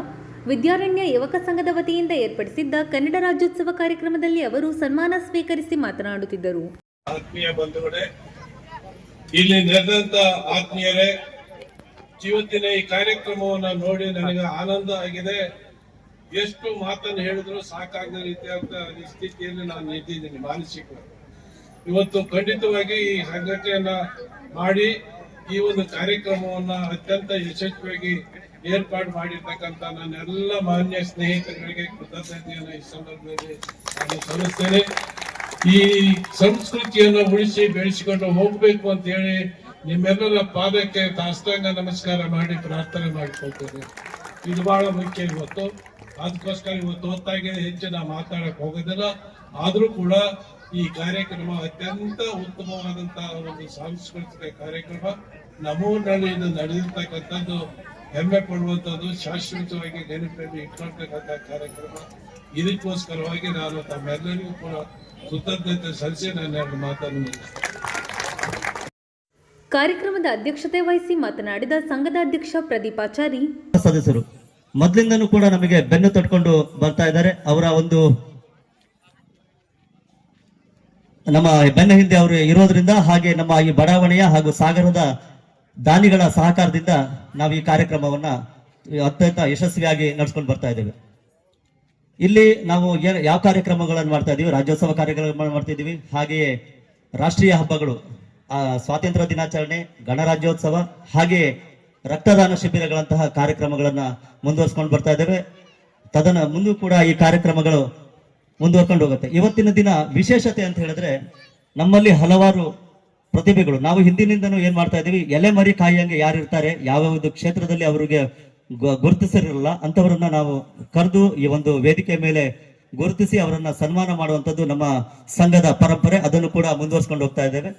ವಿದ್ಯಾರಣ್ಯ ಯುವಕ ಸಂಘದ ವತಿಯಿಂದ ಏರ್ಪಡಿಸಿದ್ದ ಕನ್ನಡ ರಾಜ್ಯೋತ್ಸವ ಕಾರ್ಯಕ್ರಮದಲ್ಲಿ ಅವರು ಸನ್ಮಾನ ಸ್ವೀಕರಿಸಿ ಮಾತನಾಡುತ್ತಿದ್ದರು. ಆತ್ಮೀಯ ಬಂಧುಗಳೇ, ಇಲ್ಲಿ ನೆರೆದಂತ ಆತ್ಮೀಯರೇ, ಇವತ್ತಿನ ಈ ಕಾರ್ಯಕ್ರಮವನ್ನು ನೋಡಿ ನನಗೆ ಆನಂದ ಆಗಿದೆ. ಎಷ್ಟು ಮಾತನ್ನು ಹೇಳಿದ್ರು ಸಾಕಾಗದ ರೀತಿಯಾದ ಸ್ಥಿತಿಯಲ್ಲಿ ನಾನು ನಿಂತಿದ್ದೀನಿ ಮಾನಸಿಕವಾಗಿ. ಇವತ್ತು ಖಂಡಿತವಾಗಿ ಈ ಸಂಘಟನೆಯನ್ನ ಮಾಡಿ ಈ ಒಂದು ಕಾರ್ಯಕ್ರಮವನ್ನ ಅತ್ಯಂತ ಯಶಸ್ವಿಯಾಗಿ ಏರ್ಪಾಡು ಮಾಡಿರ್ತಕ್ಕಂಥ ನನ್ನೆಲ್ಲ ಮಾನ್ಯ ಸ್ನೇಹಿತರಿಗೆ ಕೃತಜ್ಞತೆಯನ್ನು ಈ ಸಂದರ್ಭದಲ್ಲಿ ನಾನು ಸಲ್ಲಿಸ್ತೇನೆ. ಈ ಸಂಸ್ಕೃತಿಯನ್ನು ಉಳಿಸಿ ಬೆಳೆಸಿಕೊಂಡು ಹೋಗ್ಬೇಕು ಅಂತ ಹೇಳಿ ನಿಮ್ಮೆಲ್ಲರ ಪಾದಕ್ಕೆ ಸಾಷ್ಟಾಂಗ ನಮಸ್ಕಾರ ಮಾಡಿ ಪ್ರಾರ್ಥನೆ ಮಾಡಿಕೊಳ್ತೇನೆ. ಇದು ಬಹಳ ಮುಖ್ಯ ಇವತ್ತು. ಅದಕ್ಕೋಸ್ಕರ ಇವತ್ತು ಹೊತ್ತಾಗಿದೆ, ಹೆಚ್ಚು ನಾವು ಮಾತಾಡಕ್ ಹೋಗೋದಿಲ್ಲ. ಆದ್ರೂ ಕೂಡ ಈ ಕಾರ್ಯಕ್ರಮ ಅತ್ಯಂತ ಉತ್ತಮವಾದಂತಹ ಒಂದು ಸಾಂಸ್ಕೃತಿಕ ಕಾರ್ಯಕ್ರಮ. ನಮ್ಮೂರಿನಲ್ಲಿ ಇದು ನಡೆದಿರ್ತಕ್ಕಂಥದ್ದು ಹೆಮ್ಮೆ ಪಡುವಂಥದ್ದು, ಶಾಶ್ವತವಾಗಿ ನೆನಪಲ್ಲಿ ಇಟ್ಕೊಳ್ತಕ್ಕಂಥ ಕಾರ್ಯಕ್ರಮ. ಇದಕ್ಕೋಸ್ಕರವಾಗಿ ನಾನು ತಮ್ಮೆಲ್ಲರಿಗೂ ಕೂಡ ಕೃತಜ್ಞತೆ ಸಲ್ಲಿಸಿ ನನ್ನ ಎರಡು ಮಾತನ್ನು ಕಾರ್ಯಕ್ರಮದ ಅಧ್ಯಕ್ಷತೆ ವಹಿಸಿ ಮಾತನಾಡಿದ ಸಂಘದ ಅಧ್ಯಕ್ಷ ಪ್ರದೀಪಾಚಾರಿ, ಸದಸ್ಯರು ಮೊದಲಿಂದನೂ ಕೂಡ ನಮಗೆ ಬೆನ್ನು ತಟ್ಕೊಂಡು ಬರ್ತಾ ಇದ್ದಾರೆ. ಅವರ ಒಂದು ನಮ್ಮ ಬೆನ್ನ ಹಿಂದೆ ಅವರು ಇರೋದ್ರಿಂದ, ಹಾಗೆ ನಮ್ಮ ಈ ಬಡಾವಣೆಯ ಹಾಗೂ ಸಾಗರದ ದಾನಿಗಳ ಸಹಕಾರದಿಂದ ನಾವು ಈ ಕಾರ್ಯಕ್ರಮವನ್ನ ಅತ್ಯಂತ ಯಶಸ್ವಿಯಾಗಿ ನಡೆಸ್ಕೊಂಡು ಬರ್ತಾ ಇದ್ದೇವೆ. ಇಲ್ಲಿ ನಾವು ಯಾವ ಕಾರ್ಯಕ್ರಮಗಳನ್ನು ಮಾಡ್ತಾ ಇದೀವಿ, ರಾಜ್ಯೋತ್ಸವ ಕಾರ್ಯಕ್ರಮ ಮಾಡ್ತಿದ್ದೀವಿ. ಹಾಗೆಯೇ ರಾಷ್ಟ್ರೀಯ ಹಬ್ಬಗಳು, ಸ್ವಾತಂತ್ರ್ಯ ದಿನಾಚರಣೆ, ಗಣರಾಜ್ಯೋತ್ಸವ, ಹಾಗೆಯೇ ರಕ್ತದಾನ ಶಿಬಿರಗಳಂತಹ ಕಾರ್ಯಕ್ರಮಗಳನ್ನ ಮುಂದುವರ್ಸ್ಕೊಂಡು ಬರ್ತಾ ಇದ್ದೇವೆ. ಮುಂದೂ ಕೂಡ ಈ ಕಾರ್ಯಕ್ರಮಗಳು ಮುಂದುವರ್ಕೊಂಡು ಹೋಗುತ್ತೆ. ಇವತ್ತಿನ ದಿನ ವಿಶೇಷತೆ ಅಂತ ಹೇಳಿದ್ರೆ, ನಮ್ಮಲ್ಲಿ ಹಲವಾರು ಪ್ರತಿಭೆಗಳು, ನಾವು ಹಿಂದಿನಿಂದನೂ ಏನ್ ಮಾಡ್ತಾ ಇದೀವಿ, ಎಲೆ ಮರಿ ಕಾಯಿಯಂಗೆ ಯಾರಿರ್ತಾರೆ, ಯಾವ್ಯಾವುದು ಕ್ಷೇತ್ರದಲ್ಲಿ ಅವರಿಗೆ ಗುರುತಿಸಿರಲ್ಲ ಅಂತವರನ್ನ ನಾವು ಕರೆದು ಈ ಒಂದು ವೇದಿಕೆ ಮೇಲೆ ಗುರುತಿಸಿ ಅವರನ್ನ ಸನ್ಮಾನ ಮಾಡುವಂತದ್ದು ನಮ್ಮ ಸಂಘದ ಪರಂಪರೆ. ಅದನ್ನು ಕೂಡ ಮುಂದುವರ್ಸ್ಕೊಂಡು ಹೋಗ್ತಾ ಇದ್ದೇವೆ.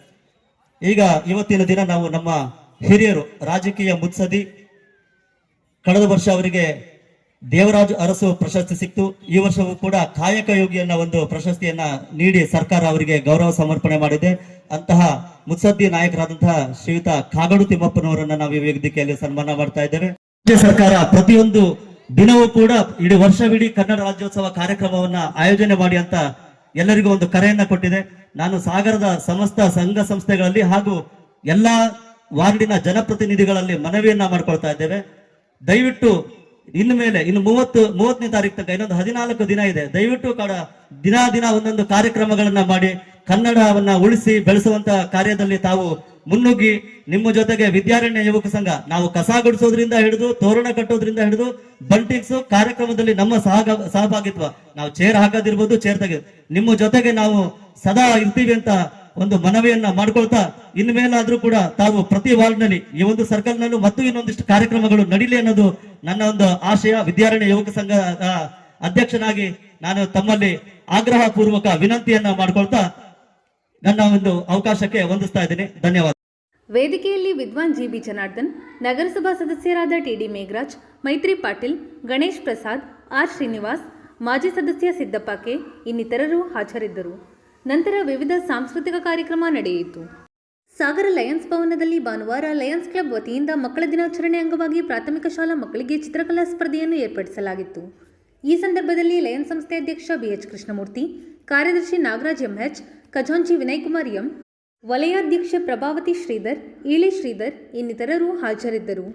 ಈಗ ಇವತ್ತಿನ ದಿನ ನಾವು ನಮ್ಮ ಹಿರಿಯರು, ರಾಜಕೀಯ ಮುತ್ಸದಿ, ಕಳೆದ ವರ್ಷ ಅವರಿಗೆ ದೇವರಾಜು ಅರಸು ಪ್ರಶಸ್ತಿ ಸಿಕ್ತು. ಈ ವರ್ಷವೂ ಕೂಡ ಕಾಯಕ ಯೋಗಿ ಅನ್ನೋ ಒಂದು ಪ್ರಶಸ್ತಿಯನ್ನ ನೀಡಿ ಸರ್ಕಾರ ಅವರಿಗೆ ಗೌರವ ಸಮರ್ಪಣೆ ಮಾಡಿದೆ. ಅಂತಹ ಮುತ್ಸದ್ದಿ ನಾಯಕರಾದಂತಹ ಶ್ರೀಯುತ ಕಾಗೋಡು ತಿಮ್ಮಪ್ಪನವರನ್ನ ನಾವು ಈ ವೇದಿಕೆಯಲ್ಲಿ ಸನ್ಮಾನ ಮಾಡ್ತಾ ಇದ್ದೇವೆ. ರಾಜ್ಯ ಸರ್ಕಾರ ಪ್ರತಿಯೊಂದು ದಿನವೂ ಕೂಡ ಇಡೀ ವರ್ಷವಿಡೀ ಕನ್ನಡ ರಾಜ್ಯೋತ್ಸವ ಕಾರ್ಯಕ್ರಮವನ್ನ ಆಯೋಜನೆ ಮಾಡಿ ಅಂತ ಎಲ್ಲರಿಗೂ ಒಂದು ಕರೆಯನ್ನ ಕೊಟ್ಟಿದೆ. ನಾನು ಸಾಗರದ ಸಮಸ್ತ ಸಂಘ ಸಂಸ್ಥೆಗಳಲ್ಲಿ ಹಾಗೂ ಎಲ್ಲಾ ವಾರ್ಡಿನ ಜನಪ್ರತಿನಿಧಿಗಳಲ್ಲಿ ಮನವಿಯನ್ನ ಮಾಡ್ಕೊಳ್ತಾ ಇದ್ದೇವೆ. ದಯವಿಟ್ಟು ಇನ್ನು 30ನೇ ತಾರೀಕು ತನಕ ಇನ್ನೊಂದು 14 ದಿನ ಇದೆ. ದಯವಿಟ್ಟು ದಿನ ಒಂದೊಂದು ಕಾರ್ಯಕ್ರಮಗಳನ್ನ ಮಾಡಿ ಕನ್ನಡವನ್ನ ಉಳಿಸಿ ಬೆಳೆಸುವಂತ ಕಾರ್ಯದಲ್ಲಿ ತಾವು ಮುನ್ನುಗ್ಗಿ ನಿಮ್ಮ ಜೊತೆಗೆ ವಿದ್ಯಾರಣ್ಯ ಯುವಕ ಸಂಘ, ನಾವು ಕಸ ಗುಡಿಸೋದ್ರಿಂದ ಹಿಡಿದು ತೋರಣ ಕಟ್ಟೋದ್ರಿಂದ ಹಿಡಿದು ಬಂಟಿಕ್ಸ್ ಕಾರ್ಯಕ್ರಮದಲ್ಲಿ ನಮ್ಮ ಸಹಭಾಗಿತ್ವ, ನಾವು ಚೇರ್ ಹಾಕೋದಿರ್ಬೋದು, ಚೇರ್ ತೆಗೆದು ನಿಮ್ಮ ಜೊತೆಗೆ ನಾವು ಸದಾ ಇರ್ತೀವಿ ಅಂತ ಒಂದು ಮನವಿಯನ್ನ ಮಾಡ್ಕೊಳ್ತಾ, ಇನ್ಮೇಲಾದ್ರೂ ಕೂಡ ತಾವು ಪ್ರತಿ ವಾರ್ಡ್ನಲ್ಲಿ ಈ ಒಂದು ಸರ್ಕಲ್ ನಲ್ಲೂ ಮತ್ತು ಇನ್ನೊಂದಿಷ್ಟು ಕಾರ್ಯಕ್ರಮಗಳು ನಡೀಲಿ ಅನ್ನೋದು ನನ್ನ ಒಂದು ಆಶಯ. ವಿದ್ಯಾರಣ್ಯ ಯುವಕ ಸಂಘದ ಅಧ್ಯಕ್ಷನಾಗಿ ನಾನು ತಮ್ಮಲ್ಲಿ ಆಗ್ರಹ ಪೂರ್ವಕ ವಿನಂತಿಯನ್ನ ಮಾಡ್ಕೊಳ್ತಾ ನನ್ನ ಒಂದು ಅವಕಾಶಕ್ಕೆ ವಂದಿಸ್ತಾ ಇದ್ದೀನಿ. ಧನ್ಯವಾದ. ವೇದಿಕೆಯಲ್ಲಿ ವಿದ್ವಾನ್ ಜಿ.ಬಿ. ಜನಾರ್ದನ್, ನಗರಸಭಾ ಸದಸ್ಯರಾದ ಟಿ.ಡಿ. ಮೇಘರಾಜ್, ಮೈತ್ರಿ ಪಾಟೀಲ್, ಗಣೇಶ್ ಪ್ರಸಾದ್, ಆರ್. ಶ್ರೀನಿವಾಸ್, ಮಾಜಿ ಸದಸ್ಯ ಸಿದ್ದಪ್ಪ ಕೆ ಇನ್ನಿತರರು ಹಾಜರಿದ್ದರು. ನಂತರ ವಿವಿಧ ಸಾಂಸ್ಕೃತಿಕ ಕಾರ್ಯಕ್ರಮ ನಡೆಯಿತು. ಸಾಗರ ಲಯನ್ಸ್ ಭವನದಲ್ಲಿ ಭಾನುವಾರ ಲಯನ್ಸ್ ಕ್ಲಬ್ ವತಿಯಿಂದ ಮಕ್ಕಳ ದಿನಾಚರಣೆ ಅಂಗವಾಗಿ ಪ್ರಾಥಮಿಕ ಶಾಲಾ ಮಕ್ಕಳಿಗೆ ಚಿತ್ರಕಲಾ ಸ್ಪರ್ಧೆಯನ್ನು ಏರ್ಪಡಿಸಲಾಗಿತ್ತು. ಈ ಸಂದರ್ಭದಲ್ಲಿ ಲಯನ್ಸ್ ಸಂಸ್ಥೆ ಅಧ್ಯಕ್ಷ ಬಿ.ಎಚ್. ಕೃಷ್ಣಮೂರ್ತಿ, ಕಾರ್ಯದರ್ಶಿ ನಾಗರಾಜ್ ಎಂಎಚ್, ಖಜಾಂಚಿ ವಿನಯಕುಮಾರ್ ಎಂ, ವಲಯಾಧ್ಯಕ್ಷೆ ಪ್ರಭಾವತಿ ಶ್ರೀಧರ್, ಈಳಿ ಶ್ರೀಧರ್ ಇನ್ನಿತರರು ಹಾಜರಿದ್ದರು.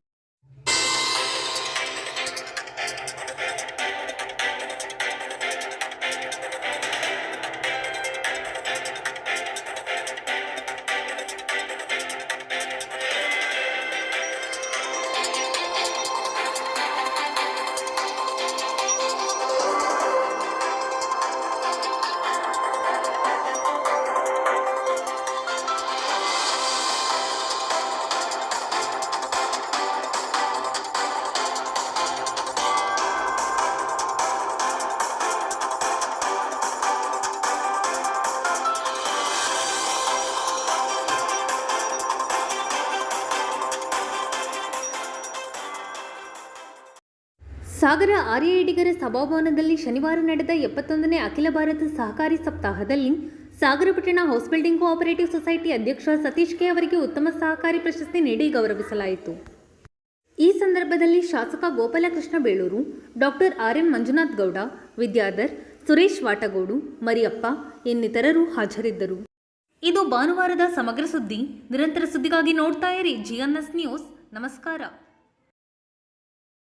ಸಾಗರ ಆರ್ಯಡಿಗರ ಸಭಾಭವನದಲ್ಲಿ ಶನಿವಾರ ನಡೆದ 71ನೇ ಅಖಿಲ ಭಾರತ ಸಹಕಾರಿ ಸಪ್ತಾಹದಲ್ಲಿ ಸಾಗರ ಪಟ್ಟಣ ಹೌಸ್ ಬಿಲ್ಡಿಂಗ್ ಕೋಆಪರೇಟಿವ್ ಸೊಸೈಟಿ ಅಧ್ಯಕ್ಷ ಸತೀಶ್ ಕೆ ಅವರಿಗೆ ಉತ್ತಮ ಸಹಕಾರಿ ಪ್ರಶಸ್ತಿ ನೀಡಿ ಗೌರವಿಸಲಾಯಿತು. ಈ ಸಂದರ್ಭದಲ್ಲಿ ಶಾಸಕ ಗೋಪಾಲಕೃಷ್ಣ ಬೇಳೂರು, ಡಾಕ್ಟರ್ ಆರ್.ಎಂ. ಮಂಜುನಾಥ್ ಗೌಡ, ವಿದ್ಯಾಧರ್, ಸುರೇಶ್ ವಾಟಗೋಡು, ಮರಿಯಪ್ಪ ಇನ್ನಿತರರು ಹಾಜರಿದ್ದರು. ಇದು ಭಾನುವಾರದ ಸಮಗ್ರ ಸುದ್ದಿ. ನಿರಂತರ ಸುದ್ದಿಗಾಗಿ ನೋಡ್ತಾ ಇರಿ GNS ನ್ಯೂಸ್. ನಮಸ್ಕಾರ.